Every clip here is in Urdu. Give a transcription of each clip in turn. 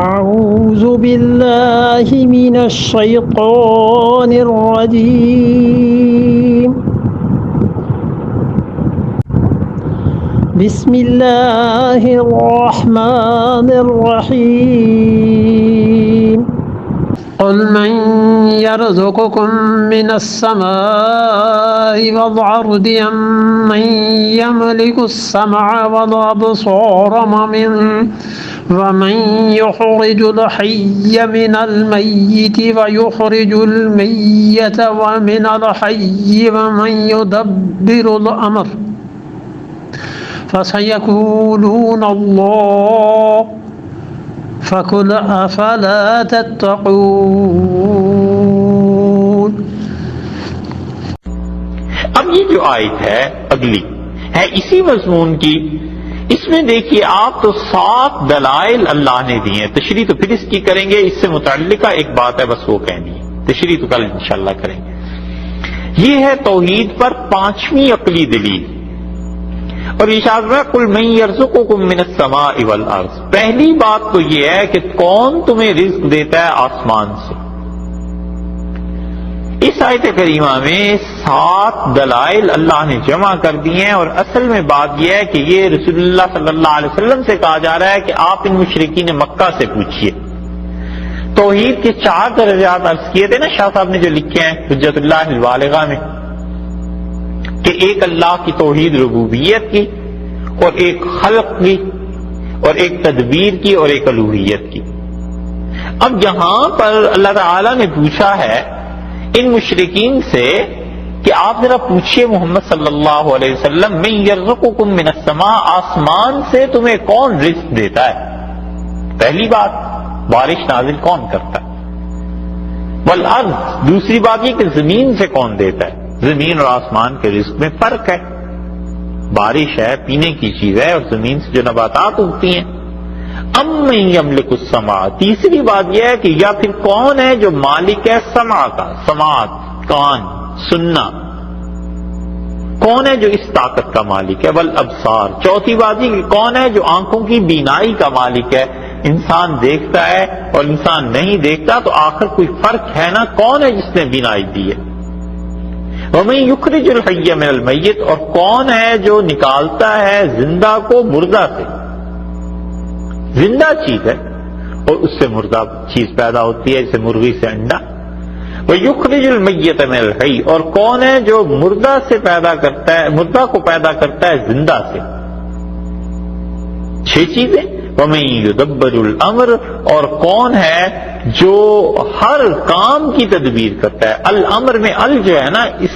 أعوذ بالله من الشيطان الرجيم بسم الله الرحمن الرحيم قل من يرزقكم من السماء والأرض أم من يملك السمع والأبصار ومن يخرج الحي من الميت ويخرج الميت ومن الحي ومن يدبر الأمر فسيقولون الله فقل أفلا تتقون۔ اب یہ جو آیت ہے اگلی ہے اسی مضمون کی۔ اس میں دیکھیے آپ تو 7 دلائل اللہ نے دیے ہیں۔ تشریح تو پھر اس کی کریں گے، اس سے متعلقہ ایک بات ہے بس وہ کہنی ہے، تشریح تو کل انشاءاللہ کریں گے۔ یہ ہے توحید پر 5ویں عقلی دلیل، اور ارشاد میں قل من یرزقکم من السماء والارض۔ پہلی بات تو یہ ہے کہ کون تمہیں رزق دیتا ہے آسمان سے۔ اس آیت کریمہ میں 7 دلائل اللہ نے جمع کر دیے ہیں، اور اصل میں بات یہ ہے کہ یہ رسول اللہ صلی اللہ علیہ وسلم سے کہا جا رہا ہے کہ آپ ان مشرکین مکہ سے پوچھیے۔ توحید کے 4 درجات عرض کیے تھے نا شاہ صاحب نے جو لکھے ہیں حجت اللہ البالغہ میں، کہ ایک اللہ کی توحید ربوبیت کی، اور ایک خلق کی، اور ایک تدبیر کی، اور ایک الوہیت کی۔ اب یہاں پر اللہ تعالی نے پوچھا ہے ان مشرکین سے کہ آپ ذرا پوچھئے محمد صلی اللہ علیہ وسلم من یرزقکم من السماء، آسمان سے تمہیں کون رزق دیتا ہے؟ پہلی بات بارش نازل کون کرتا ہے؟ والارض، دوسری بات یہ کہ زمین سے کون دیتا ہے؟ زمین اور آسمان کے رزق میں فرق ہے، بارش ہے پینے کی چیز ہے، اور زمین سے جو نباتات اگتی ہیں۔ ام من یملک السماع، تیسری بات یہ ہے کہ یا پھر کون ہے جو مالک ہے سمع کا، سماعت کان سننا، کون ہے جو اس طاقت کا مالک ہے؟ والابصار، چوتھی بات یہ کہ کون ہے جو آنکھوں کی بینائی کا مالک ہے؟ انسان دیکھتا ہے اور انسان نہیں دیکھتا، تو آخر کوئی فرق ہے نا، کون ہے جس نے بینائی دی ہے؟ وَمَن يُخْرِجُ الْحَيَّ مِنَ الْمَيِّتِ، اور کون ہے جو نکالتا ہے زندہ کو مردہ سے؟ زندہ چیز ہے اور اس سے مردہ چیز پیدا ہوتی ہے، جیسے مرغی سے انڈا۔ وَيُخْرِجُ الْمَيِّتَ مِنَ الْحَيِّ، اور کون ہے جو مردہ سے پیدا کرتا ہے، مردہ کو پیدا کرتا ہے زندہ سے؟ 6 چیزیں۔ وَمَن يُدَبِّرُ الْأَمْرَ، اور کون ہے جو ہر کام کی تدبیر کرتا ہے؟ الامر میں ال جو ہے نا، اس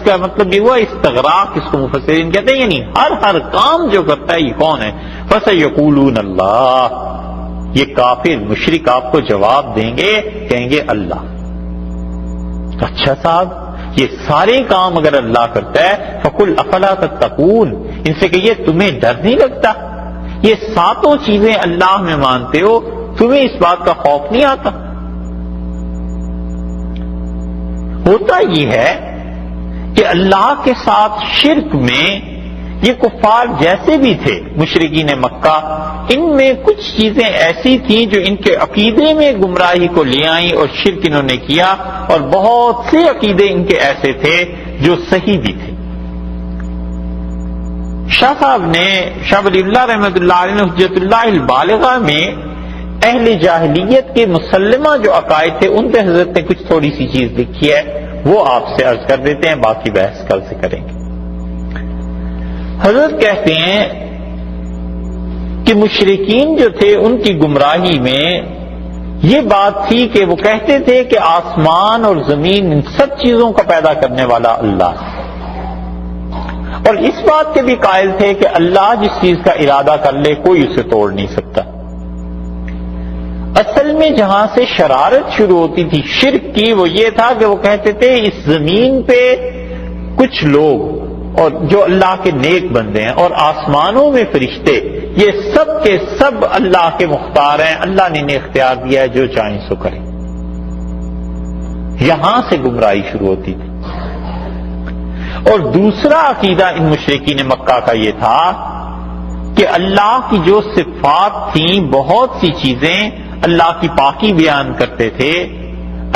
کا مطلب یہ ہوا استغراق، اس کو مفسرین کہتے ہیں، یعنی ہر کام جو کرتا ہے یہ کون ہے؟ فَسَيَقُولُونَ اللَّهُ، یہ کافر مشرک آپ کو جواب دیں گے، کہیں گے اللہ۔ اچھا صاحب یہ سارے کام اگر اللہ کرتا ہے، فَقُلْ أَفَلَا تَتَّقُونَ، ان سے کہیے تمہیں ڈر نہیں لگتا؟ یہ 7 چیزیں اللہ میں مانتے ہو، تمہیں اس بات کا خوف نہیں آتا؟ ہوتا یہ ہے کہ اللہ کے ساتھ شرک میں یہ کفار جیسے بھی تھے مشرکین مکہ، ان میں کچھ چیزیں ایسی تھیں جو ان کے عقیدے میں گمراہی کو لے آئیں اور شرک انہوں نے کیا، اور بہت سے عقیدے ان کے ایسے تھے جو صحیح بھی تھے۔ شاہ صاحب نے، شاہ ولی اللہ رحمۃ اللہ علیہ نے حجت اللہ البالغہ میں اہل جاہلیت کے مسلمہ جو عقائد تھے ان پہ حضرت نے کچھ تھوڑی سی چیز لکھی ہے، وہ آپ سے عرض کر دیتے ہیں، باقی بحث کل سے کریں گے۔ حضرت کہتے ہیں کہ مشرکین جو تھے ان کی گمراہی میں یہ بات تھی کہ وہ کہتے تھے کہ آسمان اور زمین ان سب چیزوں کا پیدا کرنے والا اللہ ہے، اور اس بات کے بھی قائل تھے کہ اللہ جس چیز کا ارادہ کر لے کوئی اسے توڑ نہیں سکتا۔ اصل میں جہاں سے شرارت شروع ہوتی تھی شرک کی، وہ یہ تھا کہ وہ کہتے تھے اس زمین پہ کچھ لوگ اور جو اللہ کے نیک بندے ہیں، اور آسمانوں میں فرشتے، یہ سب کے سب اللہ کے مختار ہیں، اللہ نے انہیں اختیار دیا ہے، جو چاہیں سو کریں۔ یہاں سے گمراہی شروع ہوتی تھی۔ اور دوسرا عقیدہ ان مشرکین مکہ کا یہ تھا کہ اللہ کی جو صفات تھیں، بہت سی چیزیں اللہ کی پاکی بیان کرتے تھے،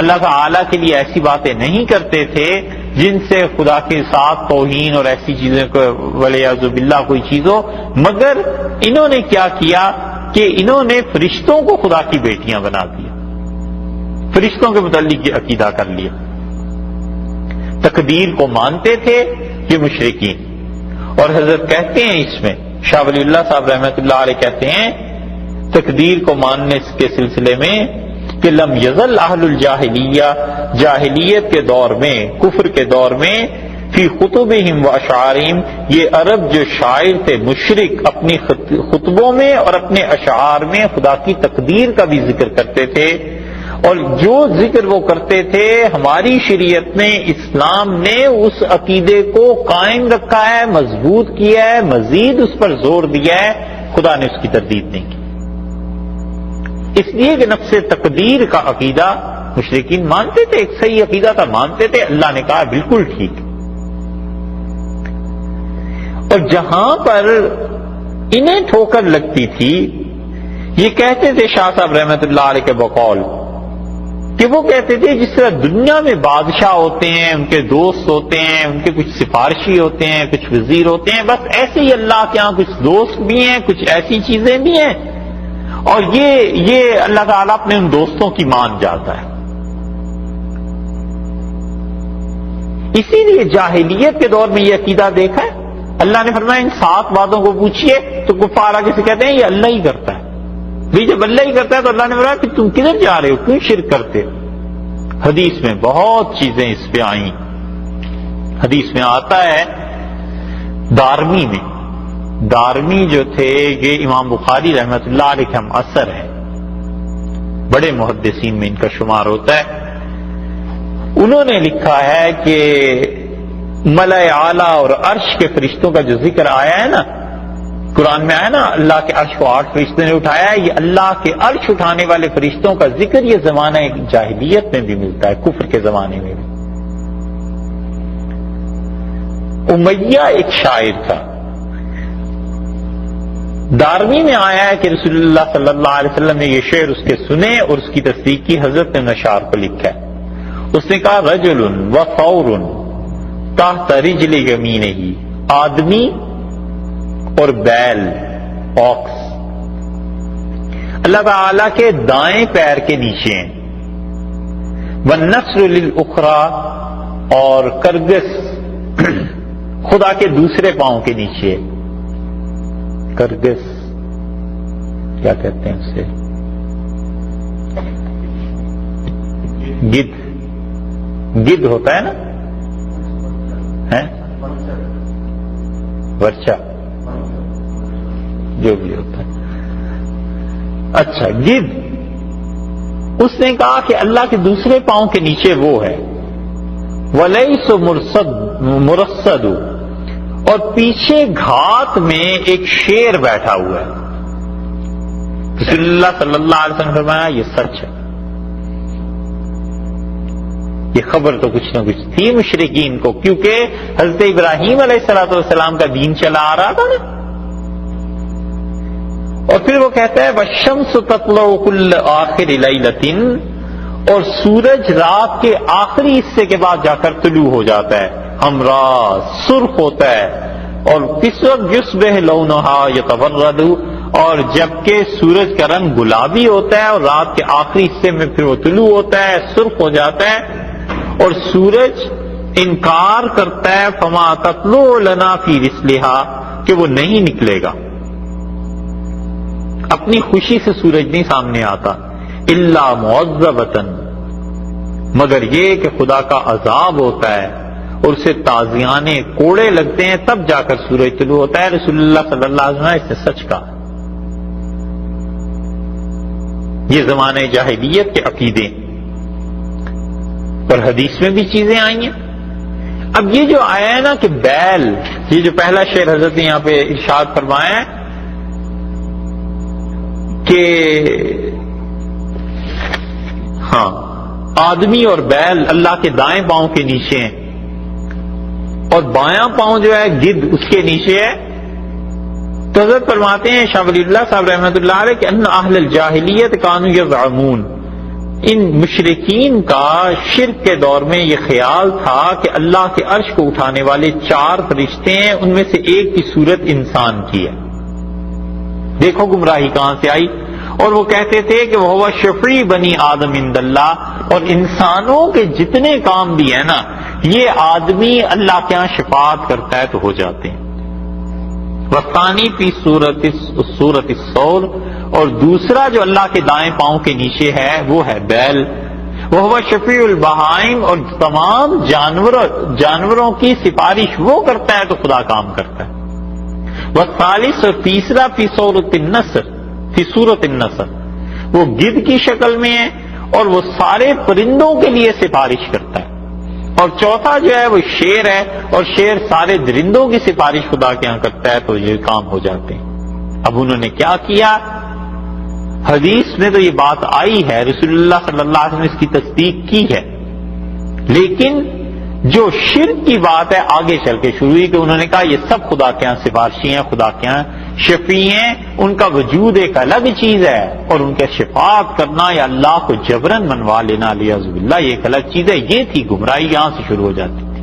اللہ تعالی کے لیے ایسی باتیں نہیں کرتے تھے جن سے خدا کے ساتھ توہین اور ایسی چیزیں کو ولیعوذ باللہ کوئی چیز ہو، مگر انہوں نے کیا کیا کہ انہوں نے فرشتوں کو خدا کی بیٹیاں بنا دیا، فرشتوں کے متعلق یہ عقیدہ کر لیا۔ تقدیر کو مانتے تھے یہ مشرکین، اور حضرت کہتے ہیں اس میں شاہ ولی اللہ صاحب رحمۃ اللہ علیہ کہتے ہیں تقدیر کو ماننے کے سلسلے میں کہ لم یزل اہل الجاہلیہ، جاہلیت کے دور میں، کفر کے دور میں، فی خطبہم و اشعارہم، یہ عرب جو شاعر تھے مشرک اپنی خطبوں میں اور اپنے اشعار میں خدا کی تقدیر کا بھی ذکر کرتے تھے، اور جو ذکر وہ کرتے تھے ہماری شریعت میں اسلام نے اس عقیدے کو قائم رکھا ہے، مضبوط کیا ہے، مزید اس پر زور دیا ہے، خدا نے اس کی تردید نہیں کی، اس لیے کہ نفس تقدیر کا عقیدہ مشرکین مانتے تھے، ایک صحیح عقیدہ تھا، مانتے تھے، اللہ نے کہا بالکل ٹھیک۔ اور جہاں پر انہیں ٹھوکر لگتی تھی یہ کہتے تھے شاہ صاحب رحمۃ اللہ علیہ کے بقول کہ وہ کہتے تھے جس طرح دنیا میں بادشاہ ہوتے ہیں، ان کے دوست ہوتے ہیں، ان کے کچھ سفارشی ہوتے ہیں، کچھ وزیر ہوتے ہیں، بس ایسے ہی اللہ کے ہاں کچھ دوست بھی ہیں، کچھ ایسی چیزیں بھی ہیں، اور یہ اللہ تعالیٰ اپنے ان دوستوں کی مان جاتا ہے۔ اسی لیے جاہلیت کے دور میں یہ عقیدہ دیکھا ہے، اللہ نے فرمایا ان 7 باتوں کو پوچھیے تو کفار آگے سے کہتے ہیں یہ اللہ ہی کرتا ہے، بھئی جب اللہ ہی کرتا ہے تو اللہ نے فرمایا کہ تم کدھر جا رہے ہو، کیوں شرک کرتے ہو؟ حدیث میں بہت چیزیں اس پہ آئیں، حدیث میں آتا ہے دارمی جو تھے یہ امام بخاری رحمۃ اللہ علیہ کے ہم اثر ہیں، بڑے محدثین میں ان کا شمار ہوتا ہے، انہوں نے لکھا ہے کہ ملأ اعلیٰ اور عرش کے فرشتوں کا جو ذکر آیا ہے نا قرآن میں آیا نا، اللہ کے عرش کو 8 فرشتوں نے اٹھایا ہے، یہ اللہ کے عرش اٹھانے والے فرشتوں کا ذکر یہ زمانہ جاہلیت میں بھی ملتا ہے، کفر کے زمانے میں بھی۔ امیہ ایک شاعر تھا، دارمی میں آیا ہے کہ رسول اللہ صلی اللہ علیہ وسلم نے یہ شعر اس کے سنے اور اس کی تصدیق کی، حضرت نے نشار کو لکھا ہے، اس نے کہا رجل و ثور تحت رجل یمینہ، آدمی اور بیل آکس اللہ تعالی کے دائیں پیر کے نیچے ہیں، والنصر للأخرى اور کرگس خدا کے دوسرے پاؤں کے نیچے، کرگس کیا کہتے ہیں اسے، گدھ ہوتا ہے نا، ورچہ جو بھی ہوتا ہے، اچھا گدھ، اس نے کہا کہ اللہ کے دوسرے پاؤں کے نیچے وہ ہے، ولیس مرصد، اور پیچھے گھات میں ایک شیر بیٹھا ہوا ہے، رسول اللہ صلی اللہ علیہ وسلم نے فرمایا یہ سچ ہے، یہ خبر تو کچھ نہ کچھ تھی مشرکین کو، کیونکہ حضرت ابراہیم علیہ السلام کا دین چلا آ رہا تھا نا۔ اور پھر وہ کہتا ہے والشمس تطلع کل آخر لیلۃ، اور سورج رات کے آخری حصے کے بعد جا کر طلوع ہو جاتا ہے، حمراء سرخ ہوتا ہے، اور کس وقت یصبح لونھا یتورد، اور جبکہ سورج کا رنگ گلابی ہوتا ہے اور رات کے آخری حصے میں پھر وہ طلوع ہوتا ہے، سرخ ہو جاتا ہے، اور سورج انکار کرتا ہے فما تطلع لنا فی رسلھا، کہ وہ نہیں نکلے گا، اپنی خوشی سے سورج نہیں سامنے آتا، الا معذبۃ، مگر یہ کہ خدا کا عذاب ہوتا ہے اور اسے تازیانے کوڑے لگتے ہیں تب جا کر سورج طلوع ہوتا ہے۔ رسول اللہ صلی اللہ علیہ وسلم اس نے سچ کہا، یہ زمانہ جاہلیت کے عقیدے اور حدیث میں بھی چیزیں آئی ہیں۔ اب یہ جو آیا ہے نا کہ بیل، یہ جو پہلا شعر حضرت نے یہاں پہ ارشاد فرمایا ہے کہ ہاں آدمی اور بیل اللہ کے دائیں پاؤں کے نیچے ہیں، اور بایاں پاؤں جو ہے گدھ اس کے نیچے ہے، تو حضرت فرماتے ہیں شاہ ولی اللہ صاحب رحمۃ اللہ علیہ کہ ان اہل الجاہلیت کانوا یزعمون، ان مشرکین کا شرک کے دور میں یہ خیال تھا کہ اللہ کے عرش کو اٹھانے والے 4 فرشتے ہیں، ان میں سے ایک کی صورت انسان کی ہے۔ دیکھو گمراہی کہاں سے آئی۔ اور وہ کہتے تھے کہ وہ شفیع بنی آدم عند اللہ، اور انسانوں کے جتنے کام بھی ہیں نا یہ آدمی اللہ کے ہاں شفاعت کرتا ہے تو ہو جاتے ہیں۔ وثانی فی صورت الصور، اور دوسرا جو اللہ کے دائیں پاؤں کے نیچے ہے وہ ہے بیل۔ وہ شفیع البہائم، اور تمام جانوروں کی سفارش وہ کرتا ہے تو خدا کام کرتا ہے۔ والثالث، اور تیسرا فی صورت النسر، وہ گدھ کی شکل میں ہے اور وہ سارے پرندوں کے لیے سفارش کرتا ہے۔ اور چوتھا جو ہے وہ شیر ہے، اور شیر سارے درندوں کی سفارش خدا کے یہاں کرتا ہے تو یہ کام ہو جاتے ہیں۔ اب انہوں نے کیا کیا؟ حدیث میں تو یہ بات آئی ہے، رسول اللہ صلی اللہ علیہ وسلم نے اس کی تصدیق کی ہے، لیکن جو شرک کی بات ہے آگے چل کے شروع ہوئی کہ انہوں نے کہا یہ سب خدا کے یہاں سفارشی ہیں، خدا کے یہاں شفیع ہیں، ان کا وجود ایک الگ چیز ہے، اور ان کے شفاعت کرنا یا اللہ کو جبرن منوا لینا علیہ باللہ یہ ایک الگ چیز ہے۔ یہ تھی گمراہی، یہاں سے شروع ہو جاتی تھی۔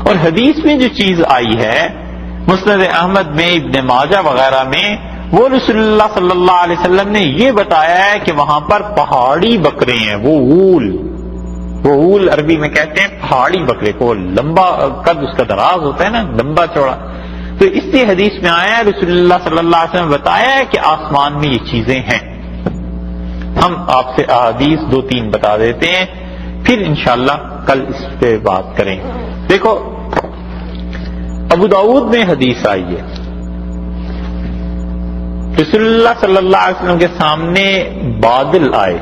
اور حدیث میں جو چیز آئی ہے مسند احمد میں، ابن ماجہ وغیرہ میں، وہ رسول اللہ صلی اللہ علیہ وسلم نے یہ بتایا ہے کہ وہاں پر پہاڑی بکرے ہیں، وہ اول عربی میں کہتے ہیں پہاڑی بکرے کو، لمبا قد اس کا دراز ہوتا ہے نا، لمبا چوڑا۔ تو اس لیے حدیث میں آیا ہے، رسول اللہ صلی اللہ علیہ وسلم نے بتایا ہے کہ آسمان میں یہ چیزیں ہیں۔ ہم آپ سے احادیث 2-3 بتا دیتے ہیں، پھر انشاءاللہ کل اس پہ بات کریں۔ دیکھو ابو داؤد میں حدیث آئی ہے، رسول اللہ صلی اللہ علیہ وسلم کے سامنے بادل آئے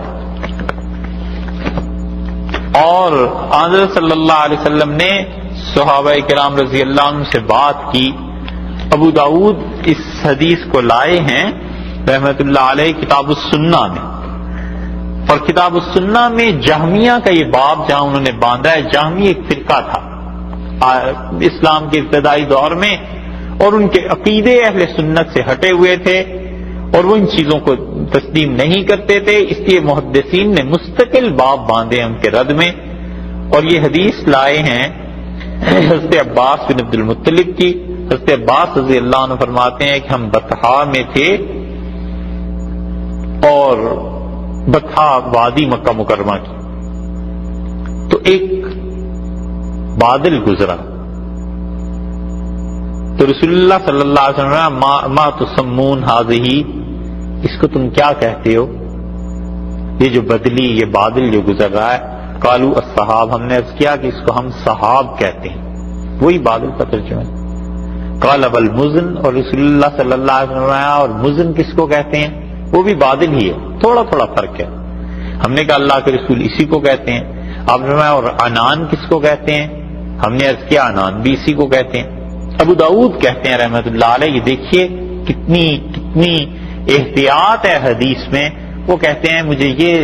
اور حضرت صلی اللہ علیہ وسلم نے صحابہ کرام رضی اللہ عنہ سے بات کی۔ ابو داؤد اس حدیث کو لائے ہیں رحمت اللہ علیہ کتاب السنہ میں، اور کتاب السنہ میں جہمیہ کا یہ باب جہاں انہوں نے باندھا ہے۔ جہمی ایک فرقہ تھا اسلام کے ابتدائی دور میں، اور ان کے عقیدے اہل سنت سے ہٹے ہوئے تھے اور وہ ان چیزوں کو تسلیم نہیں کرتے تھے، اس لیے محدثین نے مستقل باب باندھے ان کے رد میں۔ اور یہ حدیث لائے ہیں حضرت عباس بن عبد المطلب کی۔ حضرت عباس رضی اللہ عنہ فرماتے ہیں کہ ہم بطحا میں تھے، اور بطحا وادی مکہ مکرمہ کی، تو ایک بادل گزرا، تو رسول اللہ صلی اللہ علیہ وسلم ما تسمون هذه، اس کو تم کیا کہتے ہو؟ یہ جو بدلی، یہ بادل جو گزر رہا ہے۔ قالوا السحاب، ہم نے عرض کیا کہ اس کو ہم سحاب کہتے ہیں، وہی بادل کا ترجمہ ہے۔ قال والمزن، اور رسول اللہ صلی اللہ علیہ وسلم اور مزن کس کو کہتے ہیں؟ وہ بھی بادل ہی ہے، تھوڑا تھوڑا فرق ہے۔ ہم نے کہا اللہ کے رسول اسی کو کہتے ہیں۔ آپ نے فرمایا اور عنان کس کو کہتے ہیں؟ ہم نے عرض کیا عنان بھی اسی کو کہتے ہیں۔ ابو داؤد کہتے ہیں رحمت اللہ علیہ، یہ دیکھیے کتنی احتیاط ہے حدیث میں۔ وہ کہتے ہیں مجھے یہ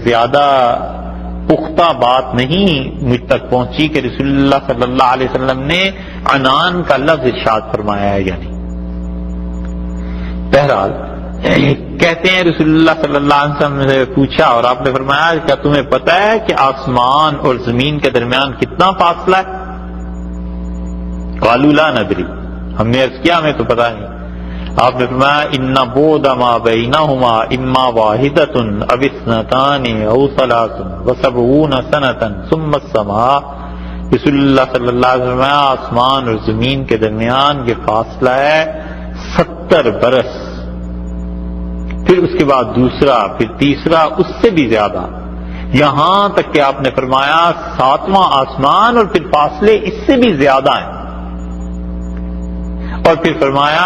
زیادہ پختہ بات نہیں مجھ تک پہنچی کہ رسول اللہ صلی اللہ علیہ وسلم نے عنان کا لفظ ارشاد فرمایا ہے یا نہیں۔ بہرحال کہتے ہیں رسول اللہ صلی اللہ علیہ وسلم نے پوچھا اور آپ نے فرمایا کیا تمہیں پتہ ہے کہ آسمان اور زمین کے درمیان کتنا فاصلہ ہے؟ قالوا لا ندری، ہم نے عرض کیا ہمیں تو پتہ نہیں۔ آپ نے فرمایا ان بعد ما بینہما اما واحدۃ او اثنتان او ثلاث و70 سنۃ ثم السماء۔ رسول اللہ صلی اللہ علیہ وسلم آسمان اور زمین کے درمیان یہ فاصلہ ہے 70 برس، پھر اس کے بعد دوسرا، پھر تیسرا، اس سے بھی زیادہ، یہاں تک کہ آپ نے فرمایا 7واں آسمان اور پھر فاصلے اس سے بھی زیادہ ہیں۔ اور پھر فرمایا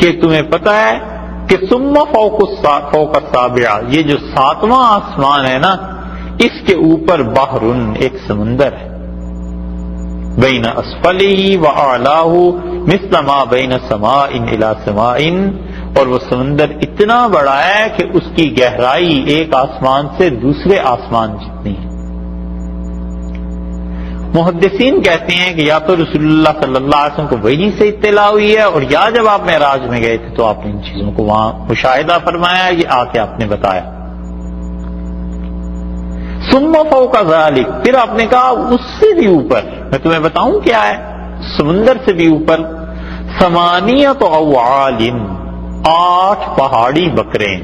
کہ تمہیں پتہ ہے کہ ثم فوق السابع، یہ جو 7واں آسمان ہے نا اس کے اوپر بحر، ایک سمندر ہے، بین اسفلہ واعلاہ مثل ما بین سماء الی سماء، اور وہ سمندر اتنا بڑا ہے کہ اس کی گہرائی ایک آسمان سے دوسرے آسمان جتنی ہے۔ محدثین کہتے ہیں کہ یا تو رسول اللہ صلی اللہ علیہ وسلم کو وحی سے اطلاع ہوئی ہے، اور یا جب آپ معراج میں گئے تھے تو آپ نے ان چیزوں کو وہاں مشاہدہ فرمایا، یہ آ کے آپ نے بتایا۔ ثم فوق ذلک، پھر آپ نے کہا اس سے بھی اوپر، میں تمہیں بتاؤں کیا ہے، سمندر سے بھی اوپر، ثمانیۃ اوعال، 8 پہاڑی بکرے،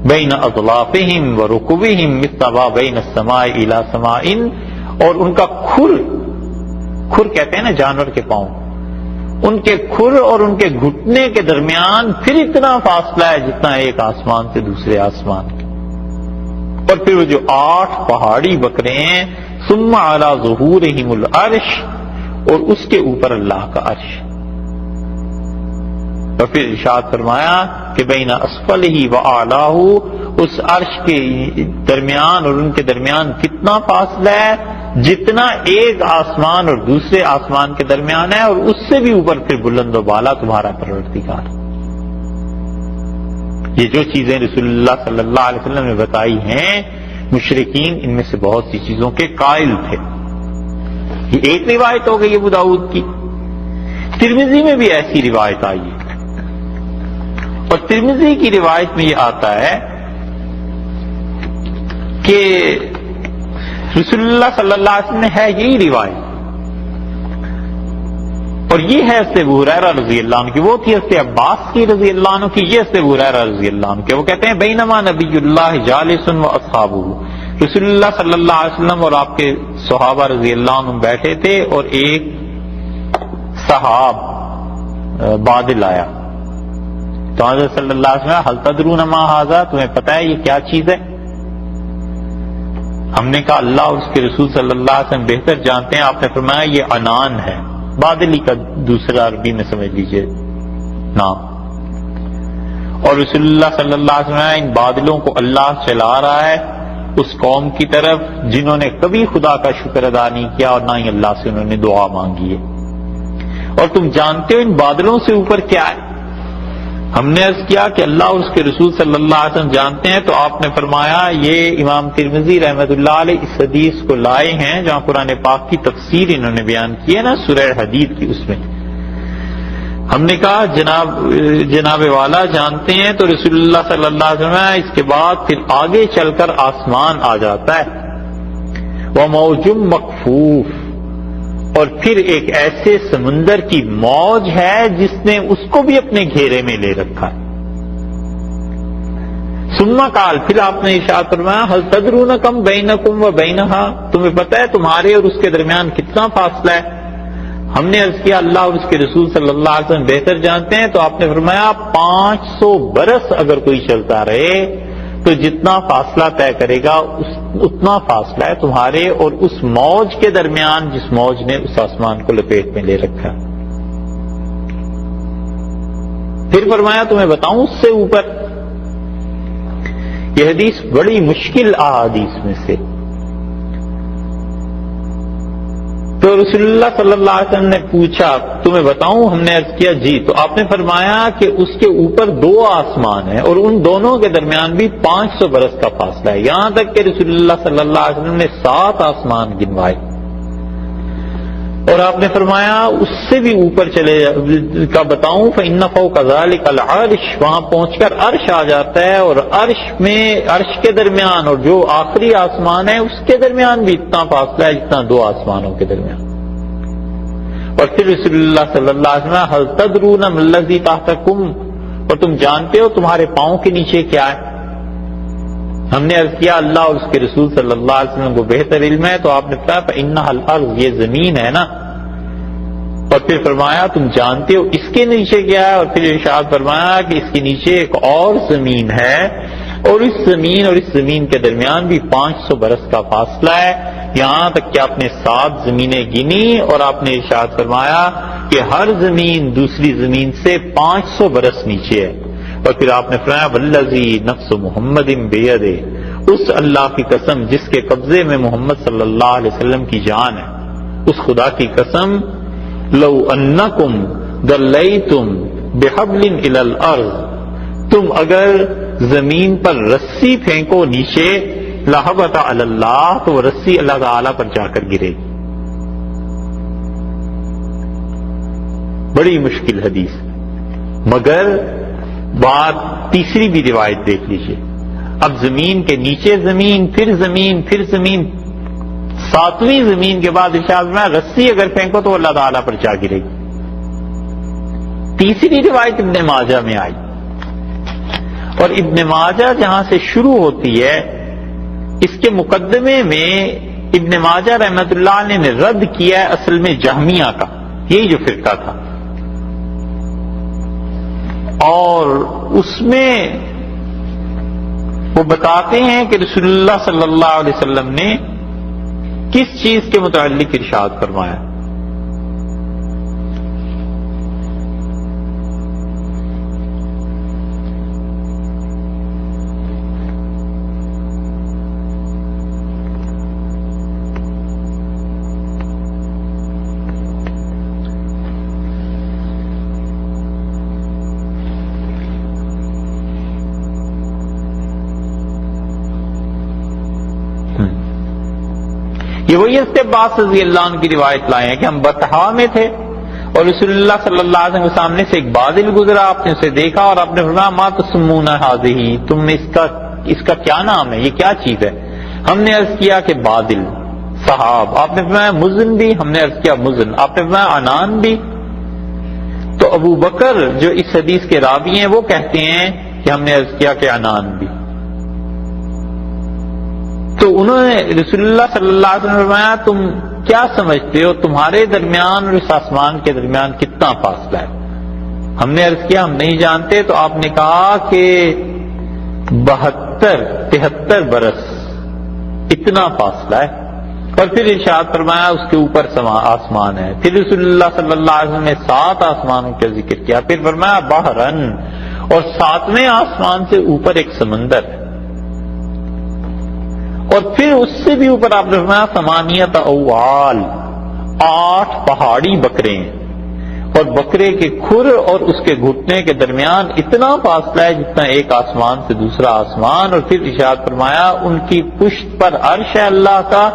بین اضلافہم ورکبہم مثل ما بین السماء الی سماء، اور ان کا کھر کہتے ہیں نا جانور کے پاؤں، ان کے کھر اور ان کے گھٹنے کے درمیان پھر اتنا فاصلہ ہے جتنا ایک آسمان سے دوسرے آسمان کے، اور پھر وہ جو 8 پہاڑی بکرے ہیں، ثم علی ظہورہم العرش، اور اس کے اوپر اللہ کا عرش، اور پھر ارشاد فرمایا کہ بین اسفلہ و اعلاہ، اس عرش کے درمیان اور ان کے درمیان کتنا فاصلہ ہے، جتنا ایک آسمان اور دوسرے آسمان کے درمیان ہے، اور اس سے بھی اوپر پھر بلند و بالا تمہارا پروردگار۔ یہ جو چیزیں رسول اللہ صلی اللہ علیہ وسلم نے بتائی ہیں، مشرکین ان میں سے بہت سی چیزوں کے قائل تھے۔ یہ ایک روایت ہو گئی ابو داؤد کی، ترمذی میں بھی ایسی روایت آئی ہے، اور ترمذی کی روایت میں یہ آتا ہے کہ رسول اللہ صلی اللہ علیہ وسلم نے ہے یہی روایت، اور یہ ہے حضرت ابو ہریرہ رضی اللہ عنہ کی، وہ تھی حضرت عباس کی رضی اللہ عنہ کی، یہ حضرت ابو ہریرہ رضی اللہ عنہ کی۔ وہ کہتے ہیں بینما نبی اللہ جالس و اصحابہ، رسول اللہ صلی اللہ علیہ وسلم اور آپ کے صحابہ رضی اللہ عنہ بیٹھے تھے، اور ایک سحاب بادل آیا، تو حضرت صلی اللہ علیہ وسلم هل تدرون ما هذا، تمہیں پتہ ہے یہ کیا چیز ہے؟ ہم نے کہا اللہ اور اس کے رسول صلی اللہ علیہ وسلم بہتر جانتے ہیں۔ آپ نے فرمایا یہ عنان ہے، بادلی کا دوسرا عربی میں سمجھ لیجئے نام، اور رسول اللہ صلی اللہ علیہ وسلم ان بادلوں کو اللہ چلا رہا ہے اس قوم کی طرف جنہوں نے کبھی خدا کا شکر ادا نہیں کیا، اور نہ ہی اللہ سے انہوں نے دعا مانگی ہے، اور تم جانتے ہو ان بادلوں سے اوپر کیا ہے؟ ہم نے عرض کیا کہ اللہ اور اس کے رسول صلی اللہ علیہ وسلم جانتے ہیں، تو آپ نے فرمایا، یہ امام ترمذی رحمۃ اللہ علیہ اس حدیث کو لائے ہیں جہاں قرآن پاک کی تفسیر انہوں نے بیان کی ہے نا سورہ حدید کی، اس میں ہم نے کہا جناب والا جانتے ہیں، تو رسول اللہ صلی اللہ علیہ وسلم اس کے بعد پھر آگے چل کر آسمان آ جاتا ہے، وَمَوْجٌ مَكْفُوفٌ، اور پھر ایک ایسے سمندر کی موج ہے جس نے اس کو بھی اپنے گھیرے میں لے رکھا ہے۔ ثم قال، پھر آپ نے ارشاد فرمایا هل تدرون کم بینکم و بینہا، تمہیں پتہ ہے تمہارے اور اس کے درمیان کتنا فاصلہ ہے؟ ہم نے عرض کیا اللہ اور اس کے رسول صلی اللہ علیہ وسلم بہتر جانتے ہیں، تو آپ نے فرمایا 500 برس اگر کوئی چلتا رہے تو جتنا فاصلہ طے کرے گا اتنا فاصلہ ہے تمہارے اور اس موج کے درمیان جس موج نے اس آسمان کو لپیٹ میں لے رکھا۔ پھر فرمایا تمہیں بتاؤں اس سے اوپر، یہ حدیث بڑی مشکل احادیث میں سے، تو رسول اللہ صلی اللہ علیہ وسلم نے پوچھا تمہیں بتاؤں؟ ہم نے عرض کیا جی، تو آپ نے فرمایا کہ اس کے اوپر 2 آسمان ہیں اور ان دونوں کے درمیان بھی 500 برس کا فاصلہ ہے، یہاں تک کہ رسول اللہ صلی اللہ علیہ وسلم نے 7 آسمان گنوائے، اور آپ نے فرمایا اس سے بھی اوپر چلے کا بتاؤں؟ فإن فوق ذلك العرش، وہاں پہنچ کر عرش آ جاتا ہے، اور عرش کے درمیان اور جو آخری آسمان ہے اس کے درمیان بھی اتنا فاصلہ ہے جتنا 2 آسمانوں کے درمیان۔ اور پھر رسول اللہ صلی اللہ علیہ وسلم هل تدرون ما الذي تحتكم، اور تم جانتے ہو تمہارے پاؤں کے نیچے کیا ہے؟ ہم نے عرض کیا اللہ اور اس کے رسول صلی اللہ علیہ وسلم کو بہتر علم ہے، تو آپ نے کہا فإنها الارض، یہ زمین ہے نا، اور پھر فرمایا تم جانتے ہو اس کے نیچے کیا ہے؟ اور پھر ارشاد فرمایا کہ اس کے نیچے ایک اور زمین ہے، اور اس زمین کے درمیان بھی 500 برس کا فاصلہ ہے، یہاں تک کہ آپ نے 7 زمینیں گنی، اور آپ نے ارشاد فرمایا کہ ہر زمین دوسری زمین سے 500 برس نیچے ہے، اور پھر آپ نے فرمایا والذی نفس محمد بیدہ، اس اللہ کی قسم جس کے قبضے میں محمد صلی اللہ علیہ وسلم کی جان ہے، اس خدا کی قسم لو انکم دلیتم بحبل الی الارض، تم اگر زمین پر رسی پھینکو نیچے، لہبط علی اللہ، تو وہ رسی اللہ تعالی پر جا کر گرے گی، بڑی مشکل حدیث. مگر بات تیسری بھی روایت دیکھ لیجئے. اب زمین کے نیچے زمین، پھر زمین، پھر زمین، ساتویں زمین کے بعد ارشاد میں رسی اگر پھینکو تو اللہ تعالیٰ پر جا گرے گی. تیسری روایت ابن ماجہ میں آئی، اور ابن ماجہ جہاں سے شروع ہوتی ہے اس کے مقدمے میں ابن ماجہ رحمت اللہ علیہ نے رد کیا ہے اصل میں جہمیہ کا، یہی جو فرقہ تھا، اور اس میں وہ بتاتے ہیں کہ رسول اللہ صلی اللہ علیہ وسلم نے کس چیز کے متعلق ارشاد فرمایا. یہ وہی حضرت عباس رضی اللہ عنہ کی روایت لائے ہیں کہ ہم بطحا میں تھے اور رسول اللہ صلی اللہ علیہ وسلم کے سامنے سے ایک بادل گزرا، آپ نے اسے دیکھا اور آپ نے فرمایا ما تسمون ھذہ، تم نے اس کا کیا نام ہے، یہ کیا چیز ہے؟ ہم نے عرض کیا کہ بادل، سحاب. آپ نے فرمایا مزن بھی، ہم نے عرض کیا مزن. آپ نے فرمایا عنان بھی. تو ابو بکر جو اس حدیث کے راوی ہیں وہ کہتے ہیں کہ ہم نے عرض کیا کہ عنان بھی. تو انہوں نے رسول اللہ صلی اللہ علیہ وسلم نے فرمایا تم کیا سمجھتے ہو تمہارے درمیان اور اس آسمان کے درمیان کتنا فاصلہ ہے؟ ہم نے عرض کیا ہم نہیں جانتے. تو آپ نے کہا کہ 73 برس اتنا فاصلہ ہے. اور پھر ارشاد فرمایا اس کے اوپر آسمان ہے. پھر رسول اللہ صلی اللہ علیہ وسلم نے 7 آسمانوں کا ذکر کیا. پھر فرمایا بحرن، اور 7ویں آسمان سے اوپر ایک سمندر ہے. اور پھر اس سے بھی اوپر آپ نے فرمایا 8 اوال، 8 پہاڑی بکرے ہیں، اور بکرے کے کھر اور اس کے گھٹنے کے درمیان اتنا فاصلہ ہے جتنا ایک آسمان سے دوسرا آسمان. اور پھر ارشاد فرمایا ان کی پشت پر عرش ہے اللہ کا،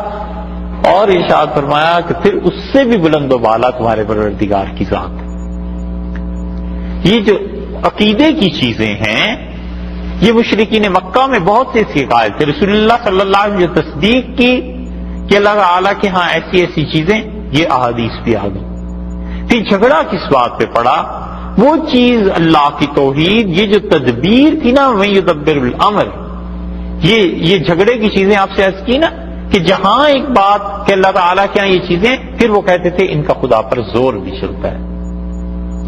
اور ارشاد فرمایا کہ پھر اس سے بھی بلند و بالا تمہارے پروردگار کی ذات. یہ جو عقیدے کی چیزیں ہیں یہ مشرکین مکہ میں بہت سے اس کے قائل تھے. رسول اللہ صلی اللہ علیہ وسلم جو تصدیق کی کہ اللہ تعالیٰ کے ہاں ایسی ایسی چیزیں، یہ احادیث بھی آ گئی. پھر جھگڑا کس بات پہ پڑا؟ وہ چیز اللہ کی توحید، یہ جو تدبیر تھی نا وہیں یدبر الامر، یہ جھگڑے کی چیزیں آپ سے عرض کی نا کہ جہاں ایک بات کہ اللہ تعالیٰ کے ہاں یہ چیزیں، پھر وہ کہتے تھے ان کا خدا پر زور بھی چلتا ہے.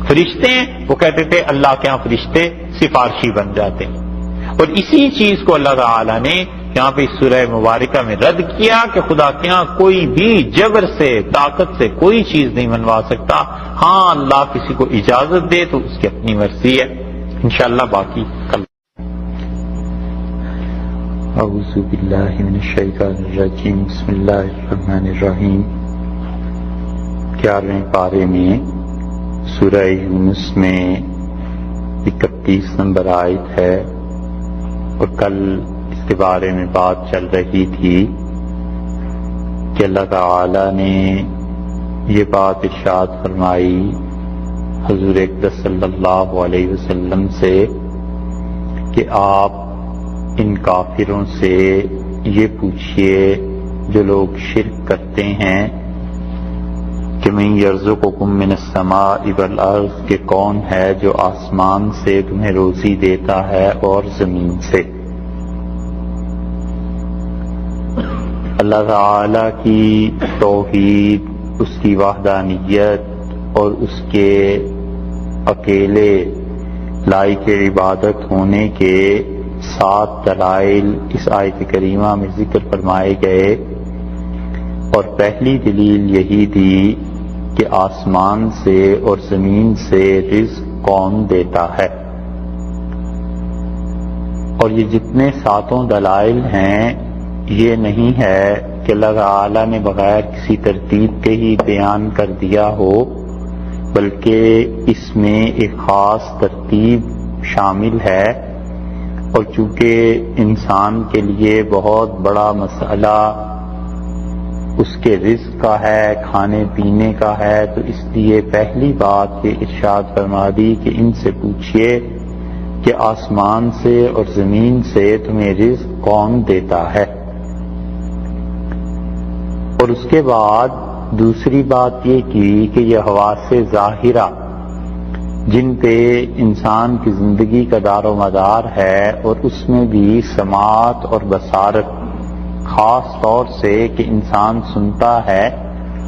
فرشتے ہیں، وہ کہتے تھے اللہ کے ہاں فرشتے سفارشی بن جاتے ہیں. اور اسی چیز کو اللہ تعالیٰ نے یہاں پہ سورہ مبارکہ میں رد کیا کہ خدا کے ہاں کوئی بھی جبر سے، طاقت سے کوئی چیز نہیں بنوا سکتا. ہاں اللہ کسی کو اجازت دے تو اس کی اپنی مرضی ہے. انشاءاللہ باقی کل. اعوذ باللہ من الشیطان الرجیم، بسم اللہ الرحمن الرحیم. 11ویں پارے میں سورہ یونس میں 31 نمبر آیت ہے، اور کل اس کے بارے میں بات چل رہی تھی کہ اللہ تعالی نے یہ بات ارشاد فرمائی حضور اقدس صلی اللہ علیہ وسلم سے کہ آپ ان کافروں سے یہ پوچھئے جو لوگ شرک کرتے ہیں کہ من یرزقکم من السماء والارض، کہ کون ہے جو آسمان سے تمہیں روزی دیتا ہے اور زمین سے. اللہ تعالی کی توحید، اس کی وحدانیت اور اس کے اکیلے لائق عبادت ہونے کے 7 دلائل اس آیت کریمہ میں ذکر فرمائے گئے. اور پہلی دلیل یہی تھی کہ آسمان سے اور زمین سے رزق کون دیتا ہے. اور یہ جتنے 7 دلائل ہیں یہ نہیں ہے کہ اللہ تعالی نے بغیر کسی ترتیب کے ہی بیان کر دیا ہو، بلکہ اس میں ایک خاص ترتیب شامل ہے. اور چونکہ انسان کے لیے بہت بڑا مسئلہ اس کے رزق کا ہے، کھانے پینے کا ہے، تو اس لیے پہلی بات یہ ارشاد فرما دی کہ ان سے پوچھئے کہ آسمان سے اور زمین سے تمہیں رزق کون دیتا ہے۔ اور اس کے بعد دوسری بات یہ کی کہ یہ حواس ظاہرہ جن پہ انسان کی زندگی کا دار و مدار ہے، اور اس میں بھی سماعت اور بصارت، خاص طور سے کہ انسان سنتا ہے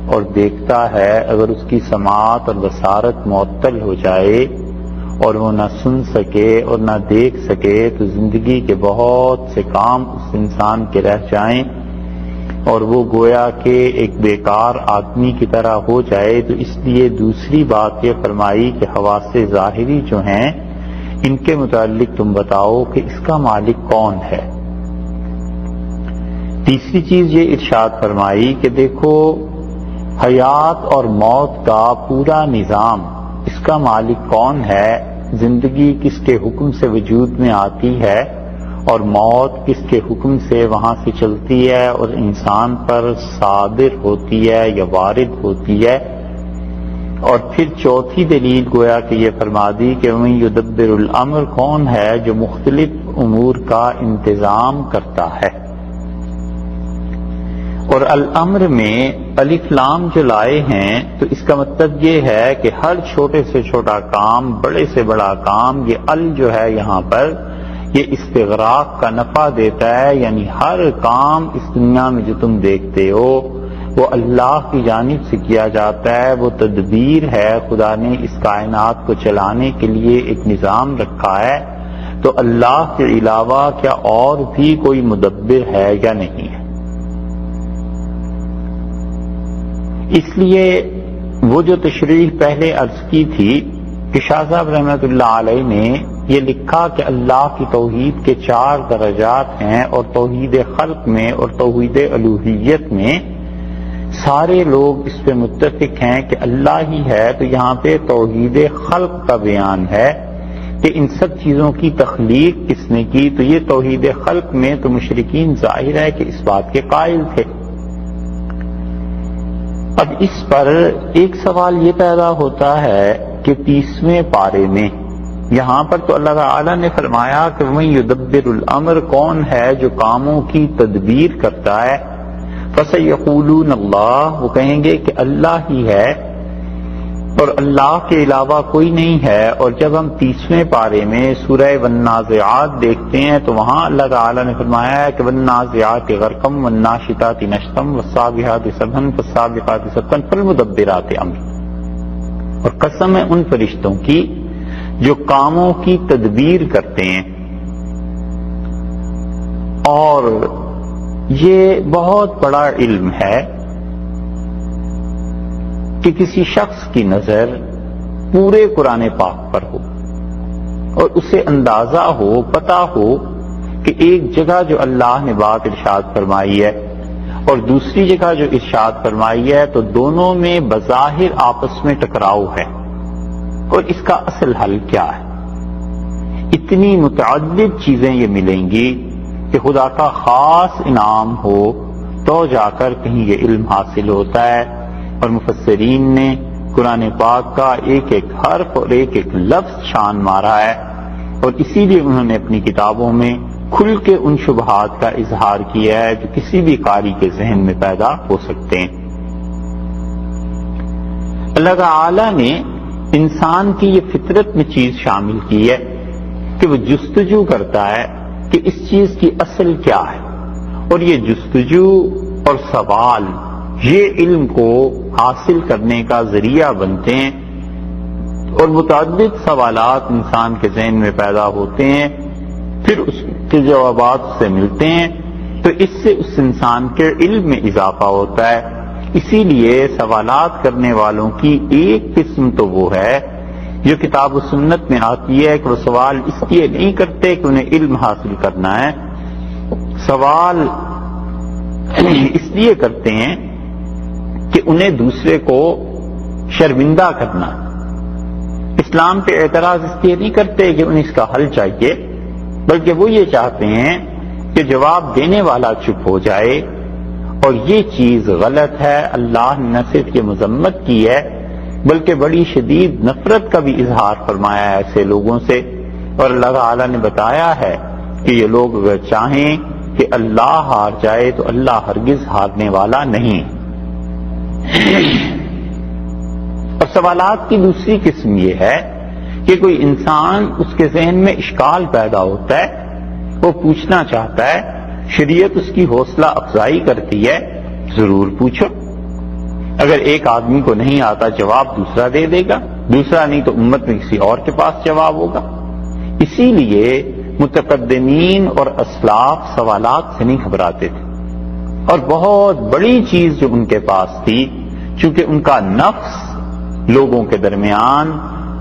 اور دیکھتا ہے، اگر اس کی سماعت اور بصارت معطل ہو جائے اور وہ نہ سن سکے اور نہ دیکھ سکے تو زندگی کے بہت سے کام اس انسان کے رہ جائیں اور وہ گویا کہ ایک بیکار آدمی کی طرح ہو جائے۔ تو اس لیے دوسری بات یہ فرمائی کہ حواس ظاہری جو ہیں ان کے متعلق تم بتاؤ کہ اس کا مالک کون ہے۔ تیسری چیز یہ ارشاد فرمائی کہ دیکھو حیات اور موت کا پورا نظام، اس کا مالک کون ہے، زندگی کس کے حکم سے وجود میں آتی ہے اور موت کس کے حکم سے وہاں سے چلتی ہے اور انسان پر صادر ہوتی ہے یا وارد ہوتی ہے۔ اور پھر چوتھی دلیل گویا کہ یہ فرما دی کہ وَمَن يُدَبِّرُ الْأَمْرَ، کون ہے جو مختلف امور کا انتظام کرتا ہے۔ اور الامر میں الف لام جو لائے ہیں تو اس کا مطلب یہ ہے کہ ہر چھوٹے سے چھوٹا کام، بڑے سے بڑا کام، یہ ال جو ہے یہاں پر یہ استغراق کا نفع دیتا ہے، یعنی ہر کام اس دنیا میں جو تم دیکھتے ہو وہ اللہ کی جانب سے کیا جاتا ہے، وہ تدبیر ہے، خدا نے اس کائنات کو چلانے کے لیے ایک نظام رکھا ہے۔ تو اللہ کے علاوہ کیا اور بھی کوئی مدبر ہے یا نہیں ہے؟ اس لیے وہ جو تشریح پہلے عرض کی تھی کہ شاہ صاحب رحمۃ اللہ علیہ نے یہ لکھا کہ اللہ کی توحید کے 4 درجات ہیں، اور توحید خلق میں اور توحید الوہیت میں سارے لوگ اس پہ متفق ہیں کہ اللہ ہی ہے۔ تو یہاں پہ توحید خلق کا بیان ہے کہ ان سب چیزوں کی تخلیق کس نے کی، تو یہ توحید خلق میں تو مشرکین ظاہر ہے کہ اس بات کے قائل تھے۔ اب اس پر ایک سوال یہ پیدا ہوتا ہے کہ 30ویں پارے میں یہاں پر تو اللہ تعالی نے فرمایا کہ وَمَن يُدَبِّرُ الْأَمْرَ، کون ہے جو کاموں کی تدبیر کرتا ہے، فَسَيَقُولُونَ اللَّهُ، وہ کہیں گے کہ اللہ ہی ہے اور اللہ کے علاوہ کوئی نہیں ہے۔ اور جب ہم 30ویں پارے میں سورہ والنازعات دیکھتے ہیں تو وہاں اللہ تعالیٰ نے فرمایا ہے کہ والنازعات غرقا والناشطات نشطا والسابحات سبحا فالسابقات سبقا فالمدبرات امرا، اور قسم ہے ان فرشتوں کی جو کاموں کی تدبیر کرتے ہیں۔ اور یہ بہت بڑا علم ہے کہ کسی شخص کی نظر پورے قرآن پاک پر ہو اور اسے اندازہ ہو، پتہ ہو کہ ایک جگہ جو اللہ نے بات ارشاد فرمائی ہے اور دوسری جگہ جو ارشاد فرمائی ہے تو دونوں میں بظاہر آپس میں ٹکراؤ ہے، اور اس کا اصل حل کیا ہے۔ اتنی متعدد چیزیں یہ ملیں گی کہ خدا کا خاص انعام ہو تو جا کر کہیں یہ علم حاصل ہوتا ہے۔ اور مفسرین نے قرآن پاک کا ایک ایک حرف اور ایک ایک لفظ چھان مارا ہے، اور اسی لیے انہوں نے اپنی کتابوں میں کھل کے ان شبہات کا اظہار کیا ہے جو کسی بھی قاری کے ذہن میں پیدا ہو سکتے ہیں۔ اللہ تعالی نے انسان کی یہ فطرت میں چیز شامل کی ہے کہ وہ جستجو کرتا ہے کہ اس چیز کی اصل کیا ہے، اور یہ جستجو اور سوال یہ علم کو حاصل کرنے کا ذریعہ بنتے ہیں، اور متعدد سوالات انسان کے ذہن میں پیدا ہوتے ہیں، پھر اس کے جوابات سے ملتے ہیں، تو اس سے اس انسان کے علم میں اضافہ ہوتا ہے۔ اسی لیے سوالات کرنے والوں کی ایک قسم تو وہ ہے جو کتاب و سنت میں آتی ہے کہ وہ سوال اس لیے نہیں کرتے کہ انہیں علم حاصل کرنا ہے، سوال اس لیے کرتے ہیں کہ انہیں دوسرے کو شرمندہ کرنا۔ اسلام پہ اعتراض اس لیے نہیں کرتے کہ انہیں اس کا حل چاہیے، بلکہ وہ یہ چاہتے ہیں کہ جواب دینے والا چپ ہو جائے اور یہ چیز غلط ہے. اللہ نے نہ صرف یہ مذمت کی ہے بلکہ بڑی شدید نفرت کا بھی اظہار فرمایا ہے ایسے لوگوں سے. اور اللہ تعالیٰ نے بتایا ہے کہ یہ لوگ اگر چاہیں کہ اللہ ہار جائے تو اللہ ہرگز ہارنے والا نہیں. اور سوالات کی دوسری قسم یہ ہے کہ کوئی انسان اس کے ذہن میں اشکال پیدا ہوتا ہے, وہ پوچھنا چاہتا ہے, شریعت اس کی حوصلہ افزائی کرتی ہے ضرور پوچھو. اگر ایک آدمی کو نہیں آتا جواب دوسرا دے دے گا, دوسرا نہیں تو امت میں کسی اور کے پاس جواب ہوگا. اسی لیے متقدمین اور اسلاف سوالات سے نہیں گھبراتے تھے. اور بہت بڑی چیز جو ان کے پاس تھی, چونکہ ان کا نفس لوگوں کے درمیان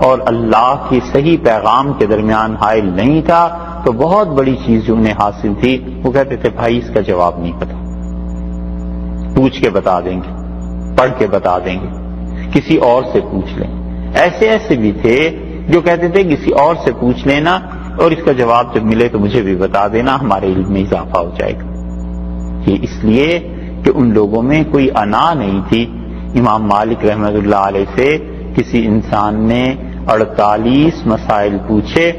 اور اللہ کی صحیح پیغام کے درمیان حائل نہیں تھا, تو بہت بڑی چیز جو انہیں حاصل تھی وہ کہتے تھے بھائی اس کا جواب نہیں پتا, پوچھ کے بتا دیں گے, پڑھ کے بتا دیں گے, کسی اور سے پوچھ لیں. ایسے بھی تھے جو کہتے تھے کسی اور سے پوچھ لینا اور اس کا جواب جب ملے تو مجھے بھی بتا دینا, ہمارے علم میں اضافہ ہو جائے گا. یہ اس لیے کہ ان لوگوں میں کوئی انا نہیں تھی. امام مالک رحمۃ اللہ علیہ سے کسی انسان نے 48 مسائل پوچھے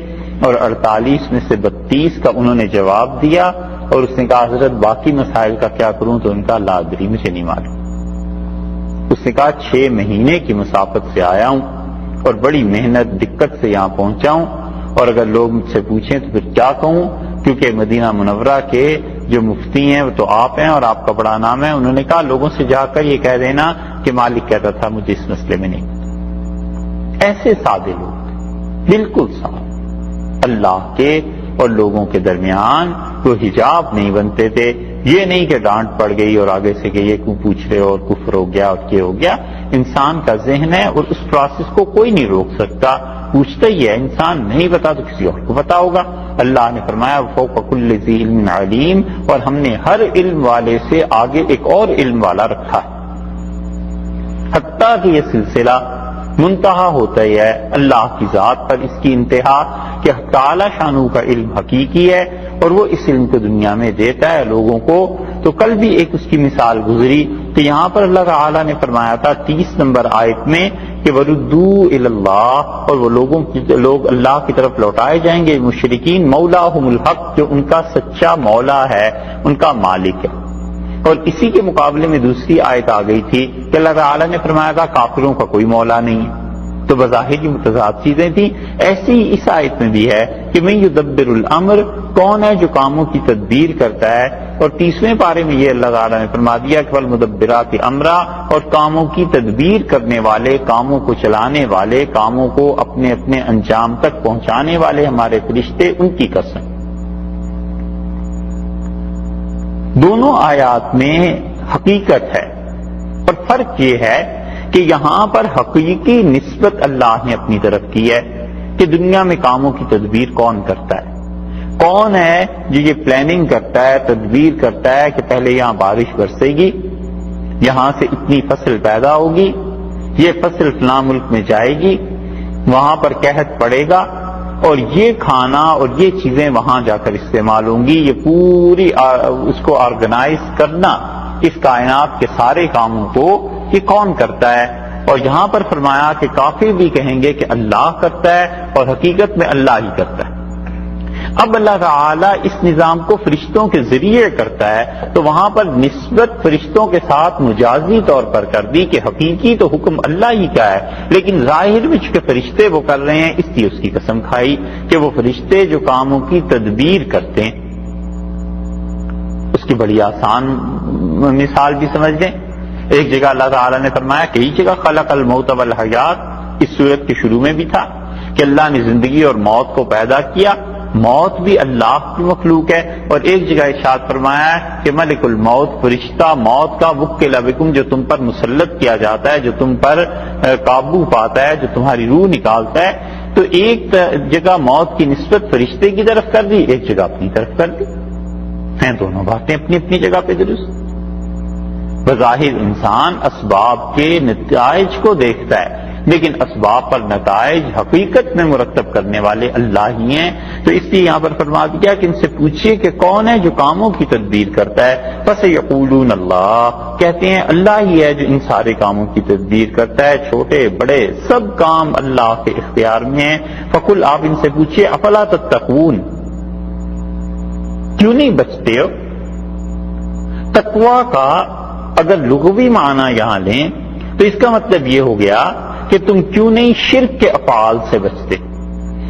اور 48 میں سے 32 کا انہوں نے جواب دیا, اور اس نے کہا حضرت باقی مسائل کا کیا کروں؟ تو ان کا لا ادری, مجھے نہیں معلوم. اس نے کہا 6 مہینے کی مسافت سے آیا ہوں اور بڑی محنت دقت سے یہاں پہنچا ہوں, اور اگر لوگ مجھ سے پوچھیں تو پھر کیا کہوں, کیونکہ مدینہ منورہ کے جو مفتی ہیں وہ تو آپ ہیں اور آپ کا بڑا نام ہے. انہوں نے کہا لوگوں سے جا کر یہ کہہ دینا کہ مالک کہتا تھا مجھے اس مسئلے میں نہیں. ایسے سادے لوگ بالکل صاف, اللہ کے اور لوگوں کے درمیان تو حجاب نہیں بنتے تھے. یہ نہیں کہ ڈانٹ پڑ گئی اور آگے سے کہ یہ کیوں پوچھ رہے اور کفر ہو گیا اور یہ ہو گیا. انسان کا ذہن ہے اور اس پروسیس کو کوئی نہیں روک سکتا, پوچھتا ہی ہے. انسان نہیں پتا تو کسی اور کو پتا ہوگا. اللہ نے فرمایا فوق کل ذی علم علیم, اور ہم نے ہر علم والے سے آگے ایک اور علم والا رکھا ہے. حتیٰ کہ یہ سلسلہ منتہا ہوتا ہی ہے اللہ کی ذات پر, اس کی انتہا کہ تعالی شانہ کا علم حقیقی ہے اور وہ اس علم کو دنیا میں دیتا ہے لوگوں کو. تو کل بھی ایک اس کی مثال گزری کہ یہاں پر اللہ تعالیٰ نے فرمایا تھا 30 نمبر آیت میں کہ وَرُدُّوا إِلَى اللَّهِ, اور وہ لوگ اللہ کی طرف لوٹائے جائیں گے. مشرکین مولاہم الحق, جو ان کا سچا مولا ہے, ان کا مالک ہے. اور اسی کے مقابلے میں دوسری آیت آ گئی تھی کہ اللہ تعالیٰ نے فرمایا تھا کافروں کا کوئی مولا نہیں ہے. تو بظاہر کی متضاد چیزیں تھیں. ایسی اس آیت میں بھی ہے کہ من یدبر الامر, کون ہے جو کاموں کی تدبیر کرتا ہے. اور 30ویں پارے میں یہ اللہ تعالیٰ نے فرما دیا کہ والمدبرات امرا, اور کاموں کی تدبیر کرنے والے, کاموں کو چلانے والے, کاموں کو اپنے اپنے انجام تک پہنچانے والے ہمارے فرشتے, ان کی قسم. دونوں آیات میں حقیقت ہے, اور فرق یہ ہے کہ یہاں پر حقیقی نسبت اللہ نے اپنی طرف کی ہے کہ دنیا میں کاموں کی تدبیر کون کرتا ہے, کون ہے جو یہ پلاننگ کرتا ہے, تدبیر کرتا ہے کہ پہلے یہاں بارش برسے گی, یہاں سے اتنی فصل پیدا ہوگی, یہ فصل فلاں ملک میں جائے گی, وہاں پر قحط پڑے گا, اور یہ کھانا اور یہ چیزیں وہاں جا کر استعمال ہوں گی. یہ پوری اس کو آرگنائز کرنا, اس کائنات کے سارے کاموں کو یہ کون کرتا ہے. اور یہاں پر فرمایا کہ کافر بھی کہیں گے کہ اللہ کرتا ہے, اور حقیقت میں اللہ ہی کرتا ہے. اب اللہ تعالیٰ اس نظام کو فرشتوں کے ذریعے کرتا ہے, تو وہاں پر نسبت فرشتوں کے ساتھ مجازی طور پر کر دی کہ حقیقی تو حکم اللہ ہی کا ہے, لیکن ظاہر میں چونکہ فرشتے وہ کر رہے ہیں, اس لیے اس کی قسم کھائی کہ وہ فرشتے جو کاموں کی تدبیر کرتے ہیں. اس کی بڑی آسان مثال بھی سمجھ لیں. ایک جگہ اللہ تعالیٰ نے فرمایا, کئی جگہ خلق الموت والحیات, اس سورت کے شروع میں بھی تھا کہ اللہ نے زندگی اور موت کو پیدا کیا. موت بھی اللہ کی مخلوق ہے. اور ایک جگہ ارشاد فرمایا ہے کہ ملک الموت, فرشتہ موت کا وکل بکم, جو تم پر مسلط کیا جاتا ہے, جو تم پر قابو پاتا ہے, جو تمہاری روح نکالتا ہے. تو ایک جگہ موت کی نسبت فرشتے کی طرف کر دی, ایک جگہ اپنی طرف کر دی. ہیں دونوں باتیں اپنی اپنی جگہ پہ درست. بظاہر انسان اسباب کے نتائج کو دیکھتا ہے, لیکن اسباب پر نتائج حقیقت میں مرتب کرنے والے اللہ ہی ہیں. تو اس لیے یہاں پر فرما دیا کہ ان سے پوچھیے کہ کون ہے جو کاموں کی تدبیر کرتا ہے. بس یقولون اللہ، کہتے ہیں اللہ ہی ہے جو ان سارے کاموں کی تدبیر کرتا ہے، چھوٹے بڑے سب کام اللہ کے اختیار میں ہیں. فقل، آپ ان سے پوچھیے افلا تتقون، کیوں نہیں بچتے ہو؟ تقوی کا اگر لغوی معنی یہاں لیں تو اس کا مطلب یہ ہو گیا کہ تم کیوں نہیں شرک کے افعال سے بچتے.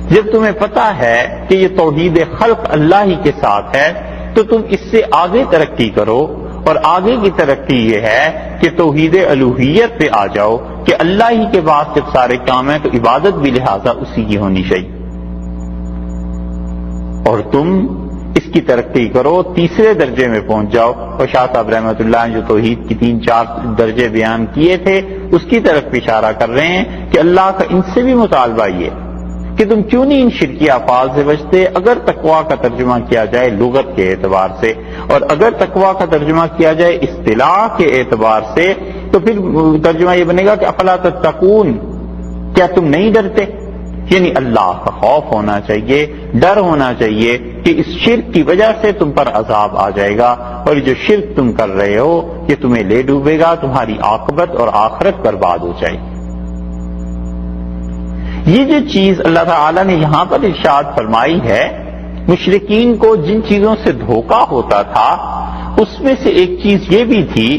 جب تمہیں پتا ہے کہ یہ توحید خلق اللہ ہی کے ساتھ ہے تو تم اس سے آگے ترقی کرو، اور آگے کی ترقی یہ ہے کہ توحید الوہیت پہ آ جاؤ کہ اللہ ہی کے پاس جب سارے کام ہیں تو عبادت بھی لہذا اسی کی ہونی چاہیے. اور تم اس کی ترقی کرو، تیسرے درجے میں پہنچ جاؤ. اور شاہ صاحب رحمۃ اللہ نے جو توحید کی 3-4 درجے بیان کیے تھے اس کی طرف اشارہ کر رہے ہیں کہ اللہ کا ان سے بھی مطالبہ یہ کہ تم کیوں نہیں ان شرکی افعال سے بچتے. اگر تقویٰ کا ترجمہ کیا جائے لغت کے اعتبار سے، اور اگر تقویٰ کا ترجمہ کیا جائے اصطلاح کے اعتبار سے، تو پھر ترجمہ یہ بنے گا کہ افلا تتقون، کیا تم نہیں ڈرتے؟ یعنی اللہ کا خوف ہونا چاہیے، ڈر ہونا چاہیے کہ اس شرک کی وجہ سے تم پر عذاب آ جائے گا، اور جو شرک تم کر رہے ہو یہ تمہیں لے ڈوبے گا، تمہاری عاقبت اور آخرت برباد ہو جائے گی. یہ جو چیز اللہ تعالی نے یہاں پر ارشاد فرمائی ہے، مشرکین کو جن چیزوں سے دھوکہ ہوتا تھا اس میں سے ایک چیز یہ بھی تھی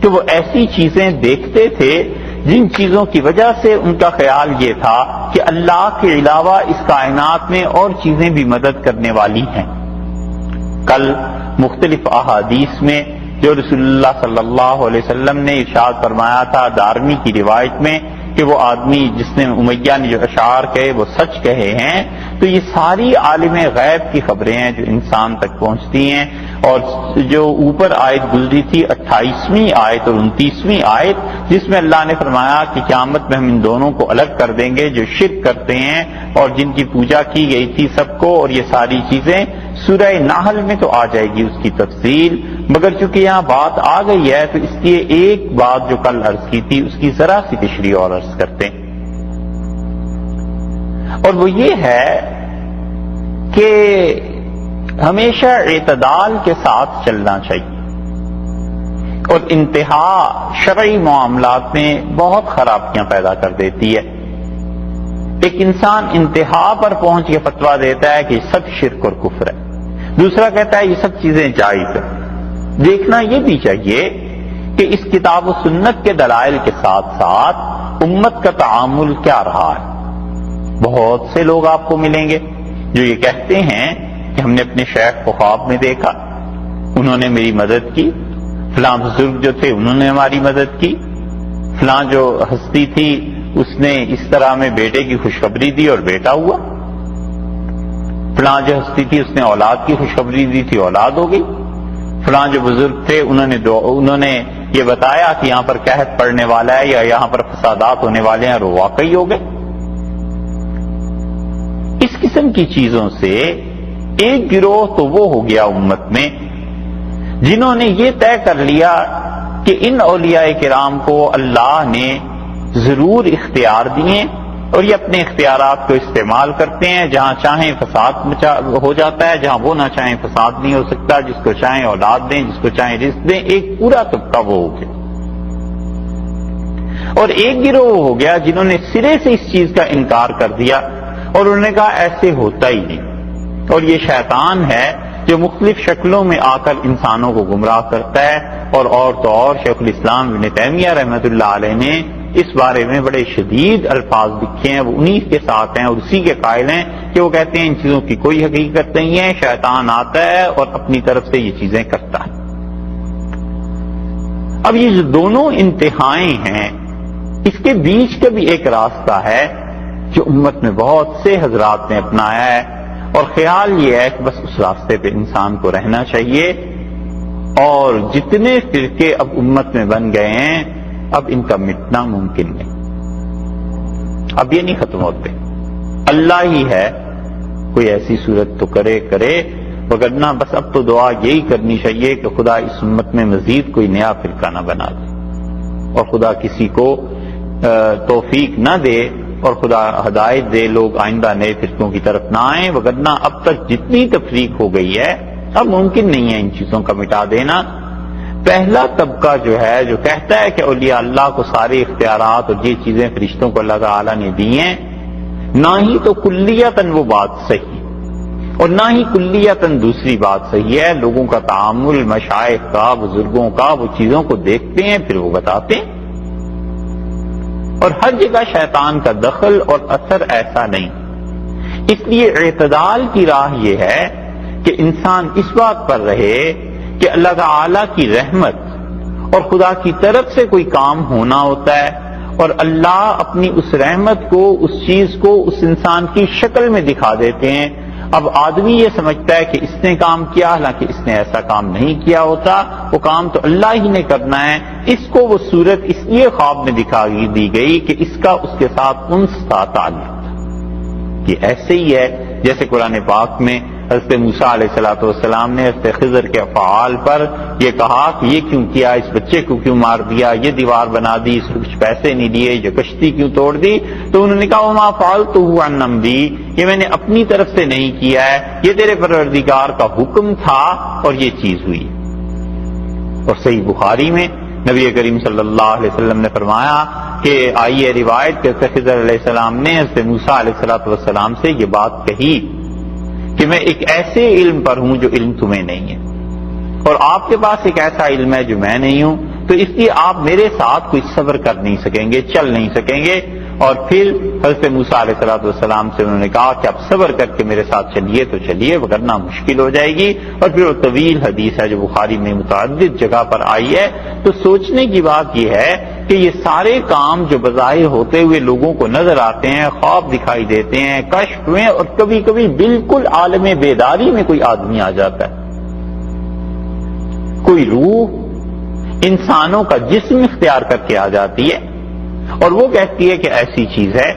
کہ وہ ایسی چیزیں دیکھتے تھے جن چیزوں کی وجہ سے ان کا خیال یہ تھا کہ اللہ کے علاوہ اس کائنات میں اور چیزیں بھی مدد کرنے والی ہیں. کل مختلف احادیث میں جو رسول اللہ صلی اللہ علیہ وسلم نے ارشاد فرمایا تھا دارمی کی روایت میں کہ وہ آدمی جس نے امیہ نے جو اشعار کہے وہ سچ کہے ہیں، تو یہ ساری عالم غیب کی خبریں ہیں جو انسان تک پہنچتی ہیں. اور جو اوپر آیت گزری تھی 28ویں آیت اور 29ویں آیت، جس میں اللہ نے فرمایا کہ قیامت میں ہم ان دونوں کو الگ کر دیں گے جو شرک کرتے ہیں اور جن کی پوجا کی گئی تھی سب کو، اور یہ ساری چیزیں سورہ نحل میں تو آ جائے گی اس کی تفصیل، مگر چونکہ یہاں بات آ گئی ہے تو اس لیے ایک بات جو کل عرض کی تھی اس کی ذرا سی تشریح اور عرض کرتے ہیں. اور وہ یہ ہے کہ ہمیشہ اعتدال کے ساتھ چلنا چاہیے، اور انتہا شرعی معاملات میں بہت خرابیاں پیدا کر دیتی ہے. ایک انسان انتہا پر پہنچ کے فتویٰ دیتا ہے کہ یہ سب شرک اور کفر ہے، دوسرا کہتا ہے یہ سب چیزیں جائز ہیں. دیکھنا یہ بھی چاہیے کہ اس کتاب و سنت کے دلائل کے ساتھ ساتھ امت کا تعامل کیا رہا ہے. بہت سے لوگ آپ کو ملیں گے جو یہ کہتے ہیں کہ ہم نے اپنے شیخ کو خواب میں دیکھا، انہوں نے میری مدد کی، فلاں بزرگ جو تھے انہوں نے ہماری مدد کی، فلاں جو ہستی تھی اس نے اس طرح میں بیٹے کی خوشخبری دی اور بیٹا ہوا، فلاں جو ہستی تھی اس نے اولاد کی خوشخبری دی تھی اولاد ہو گئی، فلاں جو بزرگ تھے انہوں نے یہ بتایا کہ یہاں پر قحط پڑنے والا ہے یا یہاں پر فسادات ہونے والے ہیں اور وہ واقعی ہو گئے. اس قسم کی چیزوں سے ایک گروہ تو وہ ہو گیا امت میں جنہوں نے یہ طے کر لیا کہ ان اولیاء کرام کو اللہ نے ضرور اختیار دیے اور یہ اپنے اختیارات کو استعمال کرتے ہیں، جہاں چاہیں فساد ہو جاتا ہے، جہاں وہ نہ چاہیں فساد نہیں ہو سکتا، جس کو چاہیں اولاد دیں، جس کو چاہیں رزق دیں. ایک پورا طبقہ وہ ہو گیا. اور ایک گروہ ہو گیا جنہوں نے سرے سے اس چیز کا انکار کر دیا اور انہوں نے کہا ایسے ہوتا ہی نہیں. اور یہ شیطان ہے جو مختلف شکلوں میں آ کر انسانوں کو گمراہ کرتا ہے. اور تو اور شیخ الاسلام ابن تیمیہ رحمۃ اللہ علیہ نے اس بارے میں بڑے شدید الفاظ لکھے ہیں، وہ انہی کے ساتھ ہیں اور اسی کے قائل ہیں کہ وہ کہتے ہیں ان چیزوں کی کوئی حقیقت نہیں ہے، شیطان آتا ہے اور اپنی طرف سے یہ چیزیں کرتا ہے. اب یہ جو دونوں انتہائیں ہیں اس کے بیچ کا بھی ایک راستہ ہے جو امت میں بہت سے حضرات نے اپنایا ہے، اور خیال یہ ہے کہ بس اس راستے پہ انسان کو رہنا چاہیے. اور جتنے فرقے اب امت میں بن گئے ہیں اب ان کا مٹنا ممکن نہیں، اب یہ نہیں ختم ہوتے. اللہ ہی ہے کوئی ایسی صورت تو کرے وگرنہ بس اب تو دعا یہی کرنی چاہیے کہ خدا اس امت میں مزید کوئی نیا فرقہ نہ بنا دے، اور خدا کسی کو توفیق نہ دے اور خدا ہدایت دے، لوگ آئندہ نئے فرقوں کی طرف نہ آئیں، وگرنہ اب تک جتنی تفریق ہو گئی ہے اب ممکن نہیں ہے ان چیزوں کا مٹا دینا۔ پہلا طبقہ جو ہے جو کہتا ہے کہ اولیاء اللہ کو سارے اختیارات اور یہ چیزیں فرشتوں کو اللہ تعالیٰ نے دی ہیں، نہ ہی تو کلیتاً وہ بات صحیح اور نہ ہی کلیتاً دوسری بات صحیح ہے۔ لوگوں کا تعامل، مشائخ کا، بزرگوں کا، وہ چیزوں کو دیکھتے ہیں پھر وہ بتاتے ہیں، اور ہر جگہ شیطان کا دخل اور اثر ایسا نہیں۔ اس لیے اعتدال کی راہ یہ ہے کہ انسان اس بات پر رہے کہ اللہ تعالی کی رحمت اور خدا کی طرف سے کوئی کام ہونا ہوتا ہے، اور اللہ اپنی اس رحمت کو، اس چیز کو اس انسان کی شکل میں دکھا دیتے ہیں۔ اب آدمی یہ سمجھتا ہے کہ اس نے کام کیا، حالانکہ اس نے ایسا کام نہیں کیا ہوتا، وہ کام تو اللہ ہی نے کرنا ہے۔ اس کو وہ صورت اس لیے خواب میں دکھا دی گئی کہ اس کا اس کے ساتھ انس تھا، تعلق تھا۔ یہ ایسے ہی ہے جیسے قرآن پاک میں حضرت موسیٰ علیہ السلام نے حضرت خضر کے افعال پر یہ کہا کہ یہ کیوں کیا، اس بچے کو کیوں مار دیا، یہ دیوار بنا دی، اس کو کچھ پیسے نہیں دیے، یہ کشتی کیوں توڑ دی، تو انہوں نے کہا وما فعلتہ عن امری، یہ میں نے اپنی طرف سے نہیں کیا ہے، یہ تیرے پروردگار کا حکم تھا اور یہ چیز ہوئی۔ اور صحیح بخاری میں نبی کریم صلی اللہ علیہ وسلم نے فرمایا کہ آئیے روایت کہ حضرت خضر علیہ السلام نے حضرت موسیٰ علیہ السلام سے یہ بات کہی کہ میں ایک ایسے علم پر ہوں جو علم تمہیں نہیں ہے، اور آپ کے پاس ایک ایسا علم ہے جو میں نہیں ہوں، تو اس لیے آپ میرے ساتھ کوئی صبر کر نہیں سکیں گے، چل نہیں سکیں گے۔ اور پھر حضرت موسیٰ علیہ السلام سے انہوں نے کہا کہ آپ صبر کر کے میرے ساتھ چلیے تو چلیے، وگرنہ مشکل ہو جائے گی۔ اور پھر وہ طویل حدیث ہے جو بخاری میں متعدد جگہ پر آئی ہے۔ تو سوچنے کی بات یہ ہے کہ یہ سارے کام جو بظاہر ہوتے ہوئے لوگوں کو نظر آتے ہیں، خواب دکھائی دیتے ہیں، کشف میں، اور کبھی کبھی بالکل عالم بیداری میں کوئی آدمی آ جاتا ہے، کوئی روح انسانوں کا جسم اختیار کر کے آ جاتی ہے اور وہ کہتی ہے کہ ایسی چیز ہے،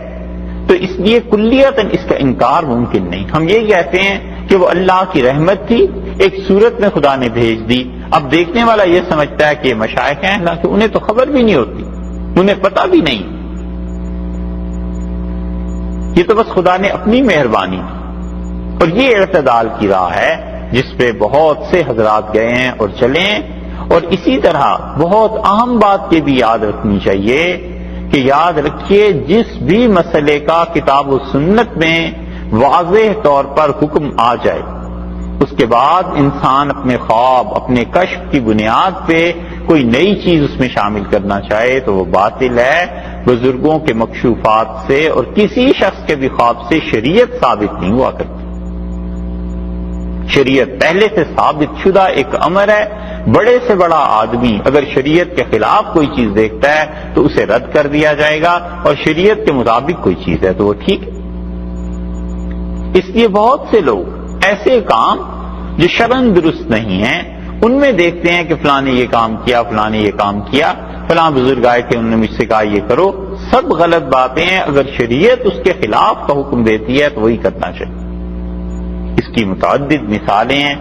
تو اس لیے کلیتاً اس کا انکار ممکن نہیں۔ ہم یہ کہتے ہیں کہ وہ اللہ کی رحمت تھی، ایک صورت میں خدا نے بھیج دی۔ اب دیکھنے والا یہ سمجھتا ہے کہ یہ مشائخ ہیں، حالانکہ انہیں تو خبر بھی نہیں ہوتی، انہیں پتہ بھی نہیں، یہ تو بس خدا نے اپنی مہربانی کی۔ اور یہ اعتدال کی راہ ہے جس پہ بہت سے حضرات گئے ہیں اور چلیں۔ اور اسی طرح بہت اہم بات یہ بھی یاد رکھنی چاہیے کہ یاد رکھیے جس بھی مسئلے کا کتاب و سنت میں واضح طور پر حکم آ جائے، اس کے بعد انسان اپنے خواب، اپنے کشف کی بنیاد پہ کوئی نئی چیز اس میں شامل کرنا چاہے تو وہ باطل ہے۔ بزرگوں کے مکشوفات سے اور کسی شخص کے بھی خواب سے شریعت ثابت نہیں ہوا کرتی۔ شریعت پہلے سے ثابت شدہ ایک امر ہے۔ بڑے سے بڑا آدمی اگر شریعت کے خلاف کوئی چیز دیکھتا ہے تو اسے رد کر دیا جائے گا، اور شریعت کے مطابق کوئی چیز ہے تو وہ ٹھیک ہے۔ اس لیے بہت سے لوگ ایسے کام جو شرعاً درست نہیں ہیں ان میں دیکھتے ہیں کہ فلاں نے یہ کام کیا، فلاں نے یہ کام کیا، فلاں بزرگ آئے تھے انہوں نے مجھ سے کہا یہ کرو، سب غلط باتیں ہیں۔ اگر شریعت اس کے خلاف کا حکم دیتی ہے تو وہی کرنا چاہیے۔ اس کی متعدد مثالیں ہیں۔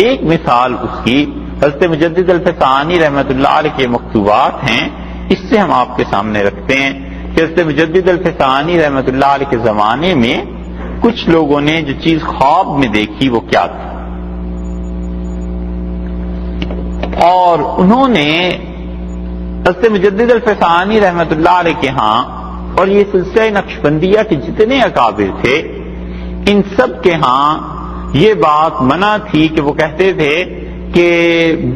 ایک مثال اس کی حضرت مجدد الفسانی رحمۃ اللہ علیہ کے مکتوبات ہیں، اس سے ہم آپ کے سامنے رکھتے ہیں کہ حضرت مجدد الفسانی رحمۃ اللہ علیہ کے زمانے میں کچھ لوگوں نے جو چیز خواب میں دیکھی وہ کیا تھی، اور انہوں نے حضرت مجدد الفسانی رحمۃ اللہ علیہ کے ہاں، اور یہ سلسلہ نقشبندیہ کے جتنے اکابر تھے ان سب کے ہاں یہ بات منع تھی کہ وہ کہتے تھے کہ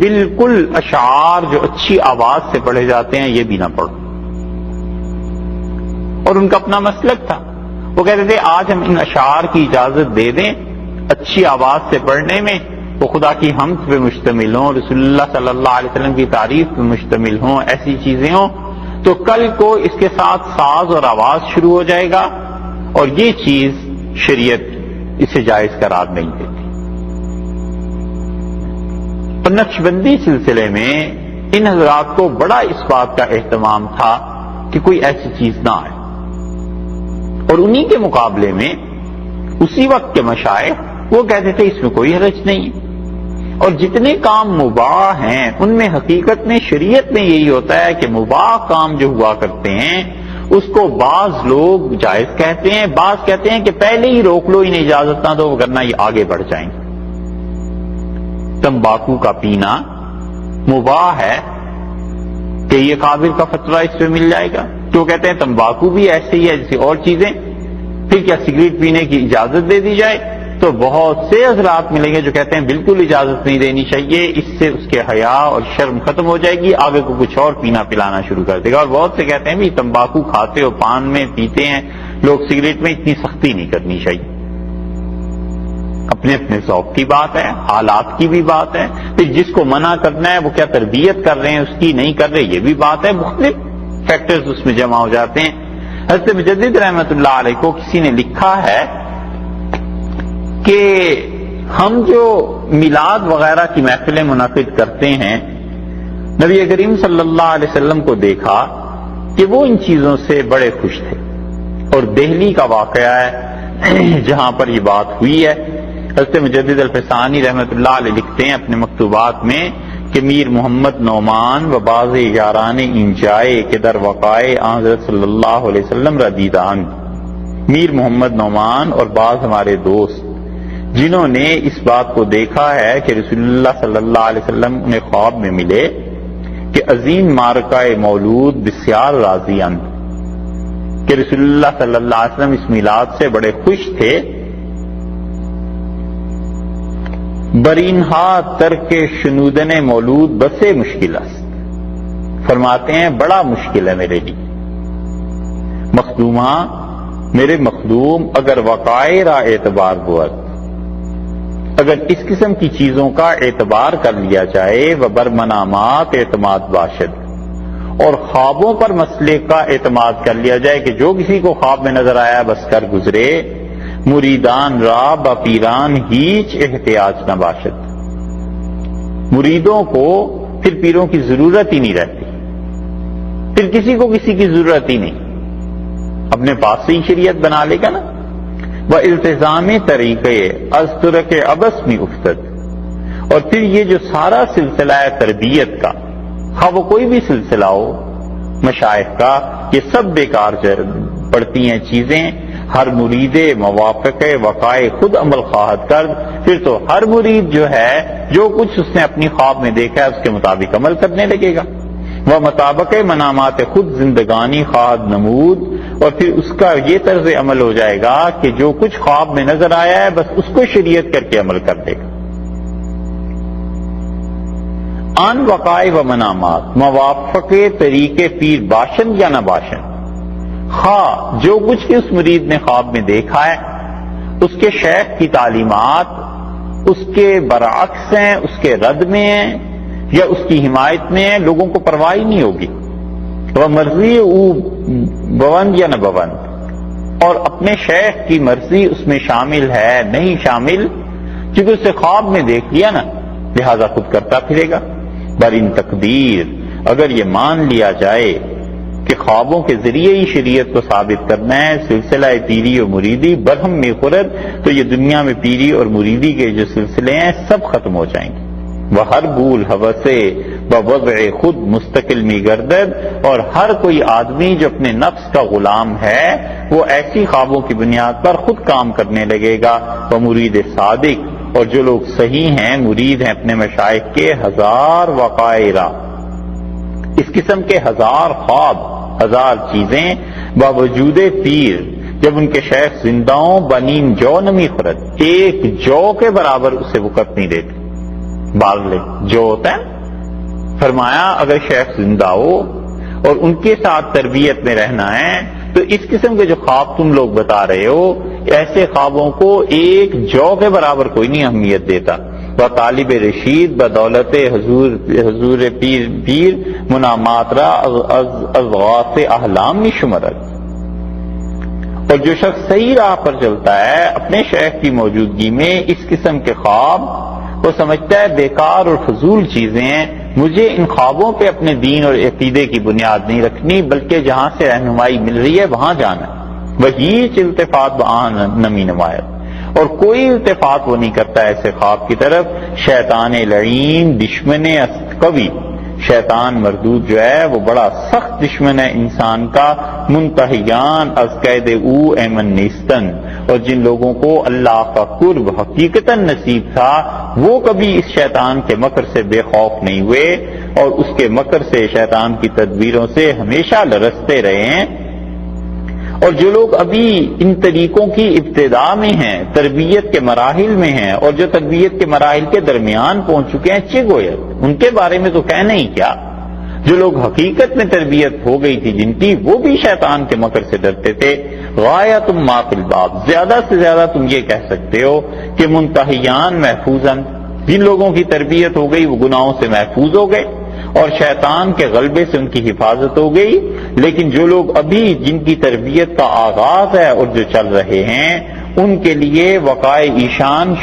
بالکل اشعار جو اچھی آواز سے پڑھے جاتے ہیں یہ بھی نہ پڑھو، اور ان کا اپنا مسلک تھا۔ وہ کہتے تھے آج ہم ان اشعار کی اجازت دے دیں اچھی آواز سے پڑھنے میں، وہ خدا کی حمد پہ مشتمل ہوں، رسول اللہ صلی اللہ علیہ وسلم کی تعریف پہ مشتمل ہوں، ایسی چیزیں ہوں، تو کل کو اس کے ساتھ ساز اور آواز شروع ہو جائے گا، اور یہ چیز شریعت اسے جائز قرار نہیں دیتی۔ اور نقشبندی سلسلے میں ان حضرات کو بڑا اس بات کا اہتمام تھا کہ کوئی ایسی چیز نہ آئے، اور انہی کے مقابلے میں اسی وقت کے مشائخ وہ کہتے تھے اس میں کوئی حرج نہیں، اور جتنے کام مباح ہیں ان میں حقیقت میں شریعت میں یہی ہوتا ہے کہ مباح کام جو ہوا کرتے ہیں اس کو بعض لوگ جائز کہتے ہیں، بعض کہتے ہیں کہ پہلے ہی روک لو، انہیں اجازت نہ دو ورنہ یہ آگے بڑھ جائیں گے۔ تمباکو کا پینا مباح ہے کہ یہ قابل کا فتویٰ اس پہ مل جائے گا؟ تو کہتے ہیں تمباکو بھی ایسے ہی ہے جیسے اور چیزیں، پھر کیا سگریٹ پینے کی اجازت دے دی جائے؟ تو بہت سے حضرات ملیں گے جو کہتے ہیں بالکل اجازت نہیں دینی چاہیے، اس سے اس کے حیا اور شرم ختم ہو جائے گی، آگے کو کچھ اور پینا پلانا شروع کر دے گا۔ اور بہت سے کہتے ہیں بھی تمباکو کھاتے ہو، پان میں پیتے ہیں لوگ، سگریٹ میں اتنی سختی نہیں کرنی چاہیے۔ اپنے اپنے ذوق کی بات ہے، حالات کی بھی بات ہے، پھر جس کو منع کرنا ہے وہ کیا تربیت کر رہے ہیں اس کی، نہیں کر رہے یہ بھی بات ہے، مختلف فیکٹرز اس میں جمع ہو جاتے ہیں۔ حضرت مجدد رحمۃ اللہ علیہ کو کسی نے لکھا ہے کہ ہم جو میلاد وغیرہ کی محفلیں منعقد کرتے ہیں، نبی کریم صلی اللہ علیہ وسلم کو دیکھا کہ وہ ان چیزوں سے بڑے خوش تھے، اور دہلی کا واقعہ ہے جہاں پر یہ بات ہوئی ہے۔ حضرت مجدد الفسانی رحمۃ اللہ علیہ لکھتے ہیں اپنے مکتوبات میں کہ میر محمد نعمان و باز یاران انجائے کے در وقائے حضرت صلی اللہ علیہ وسلم ردیدان، میر محمد نعمان اور بعض ہمارے دوست جنہوں نے اس بات کو دیکھا ہے کہ رسول اللہ صلی اللہ علیہ وسلم انہیں خواب میں ملے کہ عظیم مارکہ مولود بسیار راضیان، کہ رسول اللہ صلی اللہ علیہ وسلم اس میلاد سے بڑے خوش تھے، برینہا ترک شنودن مولود بسے مشکل است، فرماتے ہیں بڑا مشکل ہے میرے لیے، مخدومہ میرے مخدوم اگر وقائع را اعتبار بود، اگر اس قسم کی چیزوں کا اعتبار کر لیا جائے، و برمنامات اعتماد باشد، اور خوابوں پر مسئلے کا اعتماد کر لیا جائے کہ جو کسی کو خواب میں نظر آیا بس کر گزرے، مریدان را با پیران ہیچ احتیاج نہ باشد، مریدوں کو پھر پیروں کی ضرورت ہی نہیں رہتی، پھر کسی کو کسی کی ضرورت ہی نہیں، اپنے پاس سے ہی شریعت بنا لے گا نا۔ وہ التزام طریقے از ترک ابس میں افتد، اور پھر یہ جو سارا سلسلہ ہے تربیت کا، خواہ وہ کوئی بھی سلسلہ ہو مشائخ کا، یہ سب بیکار پڑتی ہیں چیزیں۔ ہر مرید موافق وقائع خود عمل خواہد کر، پھر تو ہر مرید جو ہے جو کچھ اس نے اپنی خواب میں دیکھا ہے اس کے مطابق عمل کرنے لگے گا۔ وہ مطابق منامات خود زندگانی خواہد نمود، اور پھر اس کا یہ طرز عمل ہو جائے گا کہ جو کچھ خواب میں نظر آیا ہے بس اس کو شریعت کر کے عمل کر دے گا۔ ان وقائع و منامات موافق طریقے پیر باشن یا نہ باشن، خواہ جو کچھ بھی اس مرید نے خواب میں دیکھا ہے اس کے شیخ کی تعلیمات اس کے برعکس ہیں، اس کے رد میں ہیں یا اس کی حمایت میں ہیں، لوگوں کو پرواہ نہیں ہوگی، وہ مرضی او بوند یا نہ بوند، اور اپنے شیخ کی مرضی اس میں شامل ہے نہیں شامل، کیونکہ اسے خواب میں دیکھ لیا نا، لہذا خود کرتا پھرے گا۔ بر ان تقدیر اگر یہ مان لیا جائے کہ خوابوں کے ذریعے ہی شریعت کو ثابت کرنا ہے، سلسلہ پیری اور مریدی برہم میں خورد، تو یہ دنیا میں پیری اور مریدی کے جو سلسلے ہیں سب ختم ہو جائیں گے۔ وہ ہر بھول ہوسے بوضع خود مستقل میں گردد، اور ہر کوئی آدمی جو اپنے نفس کا غلام ہے وہ ایسی خوابوں کی بنیاد پر خود کام کرنے لگے گا۔ وہ مرید صادق، اور جو لوگ صحیح ہیں مرید ہیں اپنے مشائخ کے، ہزار وقائرہ اس قسم کے ہزار خواب، ہزار چیزیں، باوجود پیر جب ان کے شیخ زندہ ہوں، بنیم جو نمی خورد، ایک جو کے برابر اسے وقت نہیں دیتے۔ باغلے جو ہوتا ہے، فرمایا اگر شیخ زندہ ہو اور ان کے ساتھ تربیت میں رہنا ہے تو اس قسم کے جو خواب تم لوگ بتا رہے ہو، ایسے خوابوں کو ایک جو کے برابر کوئی نہیں اہمیت دیتا۔ وہ طالب رشید بدولت حضور پیر منامات را از غاث احلام میں شمرد، اور جو شخص صحیح راہ پر چلتا ہے اپنے شیخ کی موجودگی میں اس قسم کے خواب وہ سمجھتا ہے بیکار اور فضول چیزیں ہیں، مجھے ان خوابوں پہ اپنے دین اور عقیدے کی بنیاد نہیں رکھنی، بلکہ جہاں سے رہنمائی مل رہی ہے وہاں جانا ہے۔ وہی التفات بآن نمی نمایت، اور کوئی التفات وہ نہیں کرتا ایسے خواب کی طرف۔ شیطان لعین دشمن است قوی، شیطان مردود جو ہے وہ بڑا سخت دشمن ہے انسان کا، منتہیان از قید او ایمن نیستن، اور جن لوگوں کو اللہ کا قرب حقیقتاً نصیب تھا وہ کبھی اس شیطان کے مکر سے بے خوف نہیں ہوئے اور اس کے مکر سے، شیطان کی تدبیروں سے ہمیشہ لرزتے رہے ہیں۔ اور جو لوگ ابھی ان طریقوں کی ابتدا میں ہیں، تربیت کے مراحل میں ہیں، اور جو تربیت کے مراحل کے درمیان پہنچ چکے ہیں چگویت، ان کے بارے میں تو کہنا ہی کیا۔ جو لوگ حقیقت میں تربیت ہو گئی تھی جن کی، وہ بھی شیطان کے مکر سے ڈرتے تھے۔ غایتم ما فی الباب، زیادہ سے زیادہ تم یہ کہہ سکتے ہو کہ منتہیان محفوظاً، جن لوگوں کی تربیت ہو گئی وہ گناہوں سے محفوظ ہو گئے اور شیطان کے غلبے سے ان کی حفاظت ہو گئی، لیکن جو لوگ ابھی جن کی تربیت کا آغاز ہے اور جو چل رہے ہیں، ان کے لیے وقائے ایشان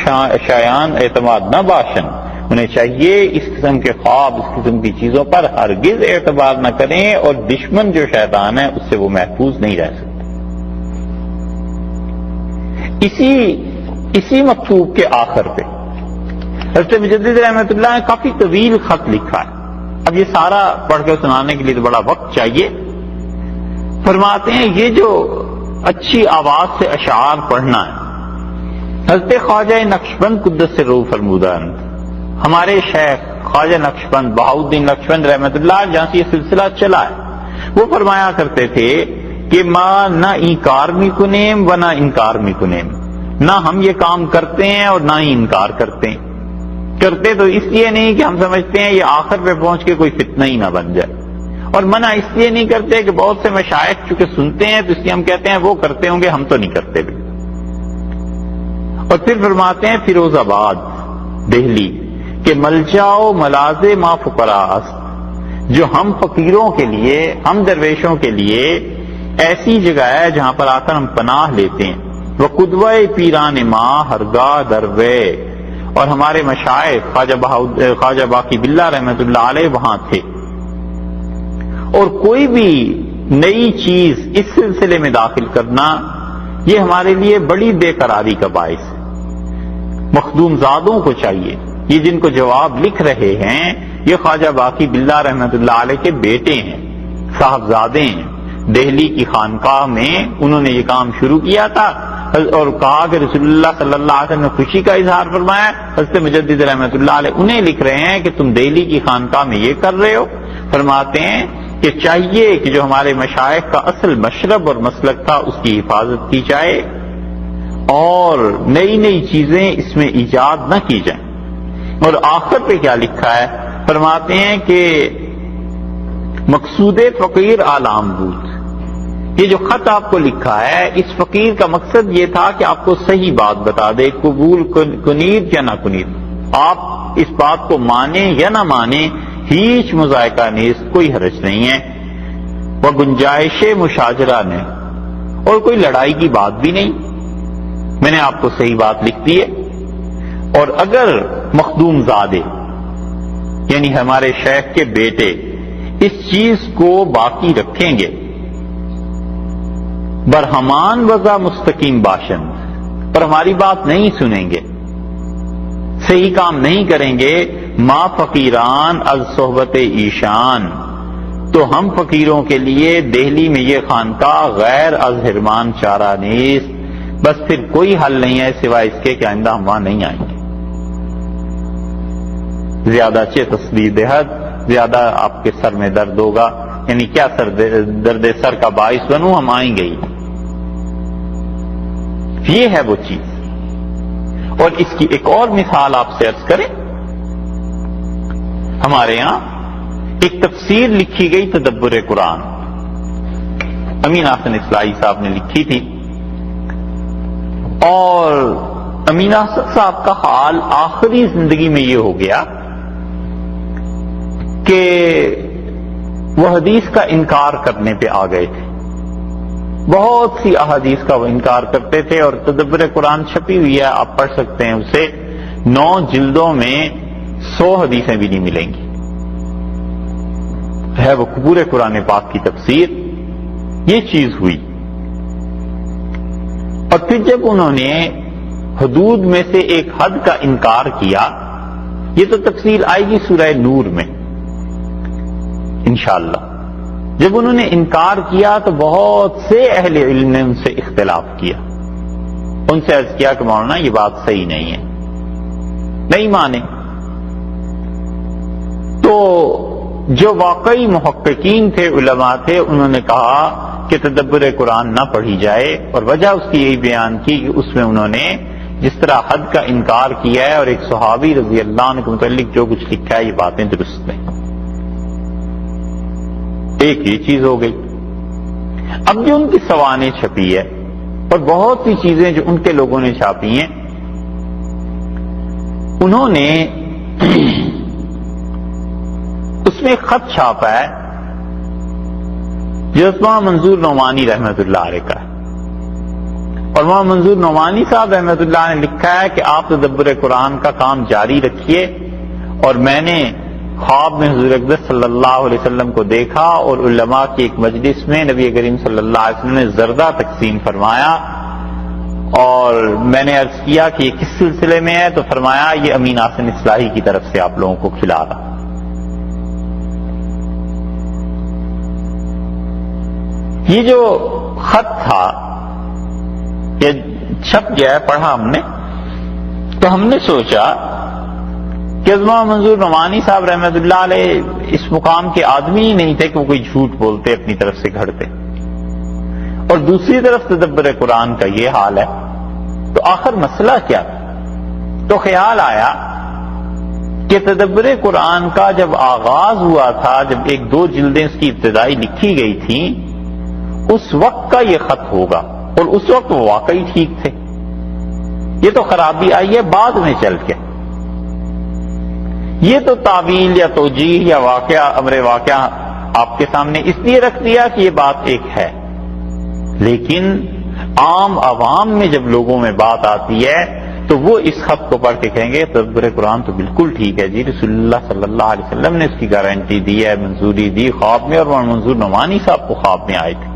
شایان اعتماد نہ باشن، انہیں چاہیے اس قسم کے خواب، اس قسم کی چیزوں پر ہرگز اعتبار نہ کریں، اور دشمن جو شیطان ہے اس سے وہ محفوظ نہیں رہ سکتے۔ اسی مکتوب کے آخر پہ حضرت مجدد رحمۃ اللہ نے کافی طویل خط لکھا ہے، اب یہ سارا پڑھ کے سنانے کے لیے تو بڑا وقت چاہیے۔ فرماتے ہیں یہ جو اچھی آواز سے اشعار پڑھنا ہے، حضرت خواجہ نقشبند قدس سرہ فرمودند، ہمارے شیخ خواجہ نقشبند بہاؤالدین نقشبند رحمۃ اللہ جہاں سے یہ سلسلہ چلا ہے، وہ فرمایا کرتے تھے کہ ماں نہ انکار می کنیم و نہ انکار می کنیم، نہ ہم یہ کام کرتے ہیں اور نہ ہی انکار کرتے ہیں۔ کرتے تو اس لیے نہیں کہ ہم سمجھتے ہیں یہ آخر پہ پہنچ کے کوئی فتنہ ہی نہ بن جائے، اور منع اس لیے نہیں کرتے کہ بہت سے مشائخ چونکہ سنتے ہیں تو اس لیے ہم کہتے ہیں وہ کرتے ہوں گے، ہم تو نہیں کرتے بھی۔ اور پھر فرماتے ہیں فیروز آباد دہلی کہ ملجا و ملاذ ما فقراء است، جو ہم فقیروں کے لیے، ہم درویشوں کے لیے ایسی جگہ ہے جہاں پر آ کر ہم پناہ لیتے ہیں۔ وہ قدوہ پیران ماں ہرگاہ دروے، اور ہمارے مشائخ خواجہ باقی باللہ رحمۃ اللہ علیہ وہاں تھے، اور کوئی بھی نئی چیز اس سلسلے میں داخل کرنا یہ ہمارے لیے بڑی بے قراری کا باعث ہے۔ مخدوم زادوں کو چاہیے، یہ جن کو جواب لکھ رہے ہیں یہ خواجہ باقی باللہ رحمۃ اللہ علیہ کے بیٹے ہیں، صاحبزادے ہیں، دہلی کی خانقاہ میں انہوں نے یہ کام شروع کیا تھا اور کہا کہ رسول اللہ صلی اللہ علیہ وسلم نے خوشی کا اظہار فرمایا۔ حضرت مجدد رحمۃ اللہ علیہ انہیں لکھ رہے ہیں کہ تم دہلی کی خانقاہ میں یہ کر رہے ہو۔ فرماتے ہیں کہ چاہیے کہ جو ہمارے مشائخ کا اصل مشرب اور مسلک تھا اس کی حفاظت کی جائے اور نئی نئی چیزیں اس میں ایجاد نہ کی جائیں۔ اور آخر پہ کیا لکھا ہے؟ فرماتے ہیں کہ مقصود فقیر عالم بود، یہ جو خط آپ کو لکھا ہے اس فقیر کا مقصد یہ تھا کہ آپ کو صحیح بات بتا دے، قبول کنید یا نہ کنید، آپ اس بات کو مانیں یا نہ مانیں، ہیچ مذائقہ نیست، کوئی حرج نہیں ہے، وہ گنجائش مشاجرہ نے، اور کوئی لڑائی کی بات بھی نہیں، میں نے آپ کو صحیح بات لکھ دی ہے۔ اور اگر مخدوم زادے یعنی ہمارے شیخ کے بیٹے اس چیز کو باقی رکھیں گے، برہمان وضع مستقیم باشند، پر ہماری بات نہیں سنیں گے، صحیح کام نہیں کریں گے، ما فقیران از صحبت ایشان، تو ہم فقیروں کے لیے دہلی میں یہ خانقاہ غیر از حرمان چارہ نیست، بس پھر کوئی حل نہیں ہے سوائے اس کے کہ آئندہ ہم وہاں نہیں آئیں گے۔ زیادہ اچھے تصدیق دہد، زیادہ آپ کے سر میں درد ہوگا، یعنی کیا درد سر کا باعث بنوں، ہم آئیں گے ہی۔ یہ ہے وہ چیز۔ اور اس کی ایک اور مثال آپ سے عرض کریں، ہمارے یہاں ایک تفسیر لکھی گئی تدبر قرآن، امین حسن اصلاحی صاحب نے لکھی تھی، اور امین حسن صاحب کا حال آخری زندگی میں یہ ہو گیا کہ وہ حدیث کا انکار کرنے پہ آ گئے تھے، بہت سی احادیث کا وہ انکار کرتے تھے، اور تدبر قرآن چھپی ہوئی ہے، آپ پڑھ سکتے ہیں اسے، 9 جلدوں میں 100 حدیثیں بھی نہیں ملیں گی، ہے وہ پورے قرآن پاک کی تفسیر۔ یہ چیز ہوئی، اور پھر جب انہوں نے حدود میں سے ایک حد کا انکار کیا، یہ تو تفصیل آئے گی سورہ نور میں، انشاءاللہ. جب انہوں نے انکار کیا تو بہت سے اہل علم نے ان سے اختلاف کیا. ان سے عرض کیا کہ مولانا یہ بات صحیح نہیں ہے، نہیں مانے. تو جو واقعی محققین تھے، علماء تھے، انہوں نے کہا کہ تدبر قرآن نہ پڑھی جائے، اور وجہ اس کی یہی بیان کی کہ اس میں انہوں نے جس طرح حد کا انکار کیا ہے اور ایک صحابی رضی اللہ عنہ کے متعلق جو کچھ لکھا ہے یہ باتیں درست نہیں. ایک یہ چیز ہو گئی. اب جو ان کی سوانح چھپی ہے اور بہت سی چیزیں جو ان کے لوگوں نے چھاپی ہیں، انہوں نے اس میں خط چھاپا ہے جو مولانا منظور نعمانی رحمت اللہ علیہ کا ہے. اور مولانا منظور نعمانی صاحب رحمت اللہ نے لکھا ہے کہ آپ تدبر قرآن کا کام جاری رکھیے، اور میں نے خواب میں حضور اقدس صلی اللہ علیہ وسلم کو دیکھا اور علماء کی ایک مجلس میں نبی کریم صلی اللہ علیہ وسلم نے زردہ تقسیم فرمایا، اور میں نے عرض کیا کہ یہ کس سلسلے میں ہے، تو فرمایا یہ امین حسن اصلاحی کی طرف سے آپ لوگوں کو کھلا رہا. یہ جو خط تھا یہ چھپ گیا ہے، پڑھا ہم نے، تو ہم نے سوچا کہ مولانا منظور نعمانی صاحب رحمت اللہ علیہ اس مقام کے آدمی ہی نہیں تھے کہ وہ کوئی جھوٹ بولتے اپنی طرف سے گھڑتے، اور دوسری طرف تدبر قرآن کا یہ حال ہے. تو آخر مسئلہ کیا تھا؟ تو خیال آیا کہ تدبر قرآن کا جب آغاز ہوا تھا، جب 1-2 جلدیں اس کی ابتدائی لکھی گئی تھیں، اس وقت کا یہ خط ہوگا، اور اس وقت وہ واقعی ٹھیک تھے. یہ تو خرابی آئی ہے بعد میں چل کے. یہ تو تعویل یا توجیہ یا واقعہ امر واقعہ آپ کے سامنے اس لیے رکھ دیا کہ یہ بات ایک ہے، لیکن عام عوام میں جب لوگوں میں بات آتی ہے تو وہ اس خط کو پڑھ کے کہیں گے تدبر قرآن تو بالکل ٹھیک ہے جی، رسول اللہ صلی اللہ علیہ وسلم نے اس کی گارنٹی دی ہے، منظوری دی خواب میں، اور مولانا منظور نعمانی صاحب کو خواب میں آئے تھے.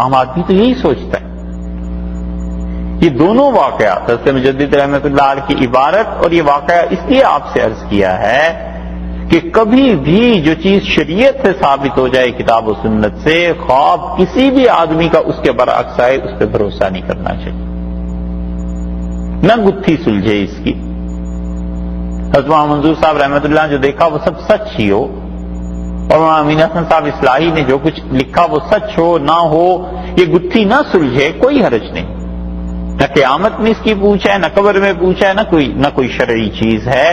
عام آدمی تو یہی سوچتا ہے. یہ دونوں واقعات حضرت مجدد رحمت اللہ علیہ کی عبارت اور یہ واقعہ اس لیے آپ سے عرض کیا ہے کہ کبھی بھی جو چیز شریعت سے ثابت ہو جائے کتاب و سنت سے، خواب کسی بھی آدمی کا اس کے برعکس آئے اس پہ بھروسہ نہیں کرنا چاہیے، نہ گتھی سلجھے اس کی. حضرت مولانا منظور صاحب رحمت اللہ جو دیکھا وہ سب سچ ہی ہو، اور مولانا امین حسن صاحب اصلاحی نے جو کچھ لکھا وہ سچ ہو نہ ہو، یہ گتھی نہ سلجھے، کوئی حرج نہیں. نہ قیامت میں اس کی پوچھ ہے، نہ قبر میں پوچھ ہے، نہ کوئی شرعی چیز ہے،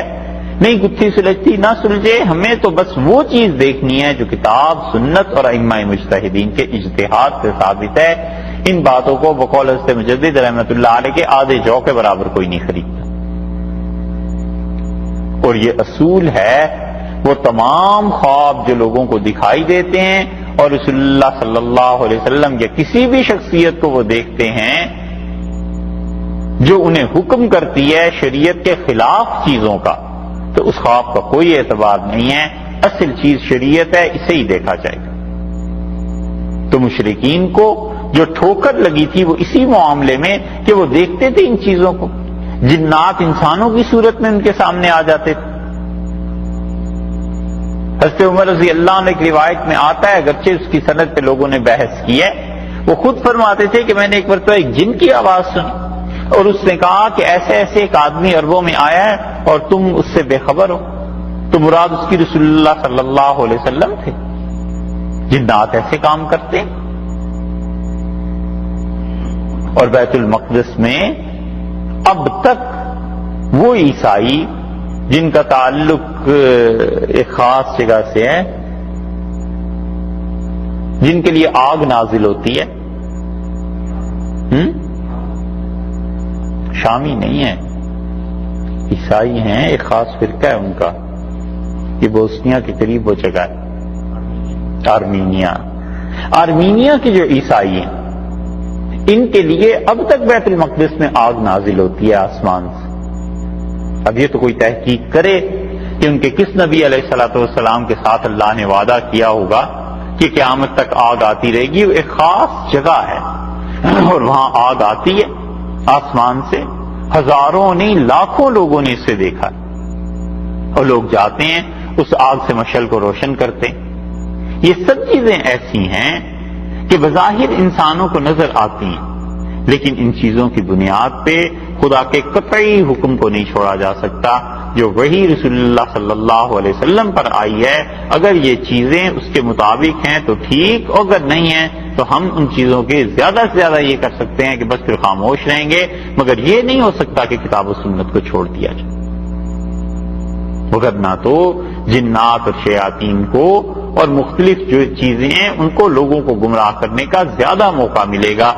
نہیں گتھی سلجھتی نہ سلجھے. ہمیں تو بس وہ چیز دیکھنی ہے جو کتاب سنت اور ائمہ مجتہدین کے اجتہاد سے ثابت ہے. ان باتوں کو بقول حضرت مجدد رحمت اللہ علیہ کے آدھے جو کے برابر کوئی نہیں خریدتا. اور یہ اصول ہے وہ تمام خواب جو لوگوں کو دکھائی دیتے ہیں اور رسول اللہ صلی اللہ علیہ وسلم یا کسی بھی شخصیت کو وہ دیکھتے ہیں جو انہیں حکم کرتی ہے شریعت کے خلاف چیزوں کا، تو اس خواب کا کوئی اعتبار نہیں ہے. اصل چیز شریعت ہے، اسے ہی دیکھا جائے گا. تو مشرکین کو جو ٹھوکر لگی تھی وہ اسی معاملے میں کہ وہ دیکھتے تھے ان چیزوں کو، جنات انسانوں کی صورت میں ان کے سامنے آ جاتے تھے. حضرت عمر رضی اللہ عنہ ایک روایت میں آتا ہے، اگرچہ اس کی سند پہ لوگوں نے بحث کی ہے، وہ خود فرماتے تھے کہ میں نے ایک مرتبہ ایک جن کی آواز سنی اور اس نے کہا کہ ایسے ایسے ایک آدمی عربوں میں آیا ہے اور تم اس سے بے خبر ہو. تو مراد اس کی رسول اللہ صلی اللہ علیہ وسلم تھے. جنات ایسے کام کرتے ہیں. اور بیت المقدس میں اب تک وہ عیسائی جن کا تعلق ایک خاص جگہ سے ہے، جن کے لیے آگ نازل ہوتی ہے، شامی نہیں ہے، عیسائی ہیں، ایک خاص فرقہ ہے ان کا. یہ بوسنیا کے قریب وہ جگہ ہے، آرمینیا کے جو عیسائی ہیں ان کے لیے اب تک بیت المقدس میں آگ نازل ہوتی ہے آسمان سے. اب یہ تو کوئی تحقیق کرے کہ ان کے کس نبی علیہ الصلوۃ والسلام کے ساتھ اللہ نے وعدہ کیا ہوگا کہ قیامت تک آگ آتی رہے گی. وہ ایک خاص جگہ ہے اور وہاں آگ آتی ہے آسمان سے. ہزاروں نہیں لاکھوں لوگوں نے اسے دیکھا اور لوگ جاتے ہیں اس آگ سے مشعل کو روشن کرتے ہیں. یہ سب چیزیں ایسی ہیں کہ بظاہر انسانوں کو نظر آتی ہیں، لیکن ان چیزوں کی بنیاد پہ خدا کے قطعی حکم کو نہیں چھوڑا جا سکتا جو وہی رسول اللہ صلی اللہ علیہ وسلم پر آئی ہے. اگر یہ چیزیں اس کے مطابق ہیں تو ٹھیک، اور اگر نہیں ہیں تو ہم ان چیزوں کے زیادہ سے زیادہ یہ کر سکتے ہیں کہ بس پھر خاموش رہیں گے، مگر یہ نہیں ہو سکتا کہ کتاب و سنت کو چھوڑ دیا جائے. وگرنہ تو جنات اور شیاطین کو اور مختلف جو چیزیں ہیں ان کو لوگوں کو گمراہ کرنے کا زیادہ موقع ملے گا.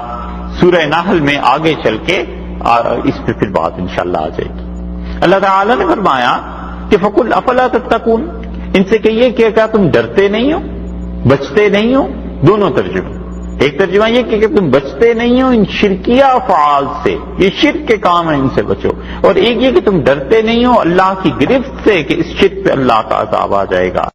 سورہ نحل میں آگے چل کے اس پہ پھر بات انشاءاللہ آ جائے گی. اللہ تعالی نے فرمایا کہ فَقُلْ أَفَلَا تَتَّقُونَ، ان سے کہیے کہ کیا تم ڈرتے نہیں ہو، بچتے نہیں ہو. دونوں ترجمے، ایک ترجمہ یہ کہ تم بچتے نہیں ہو ان شرکیہ افعال سے، یہ شرک کے کام ہیں ان سے بچو، اور ایک یہ کہ تم ڈرتے نہیں ہو اللہ کی گرفت سے کہ اس شرک پہ اللہ کا عذاب آ جائے گا.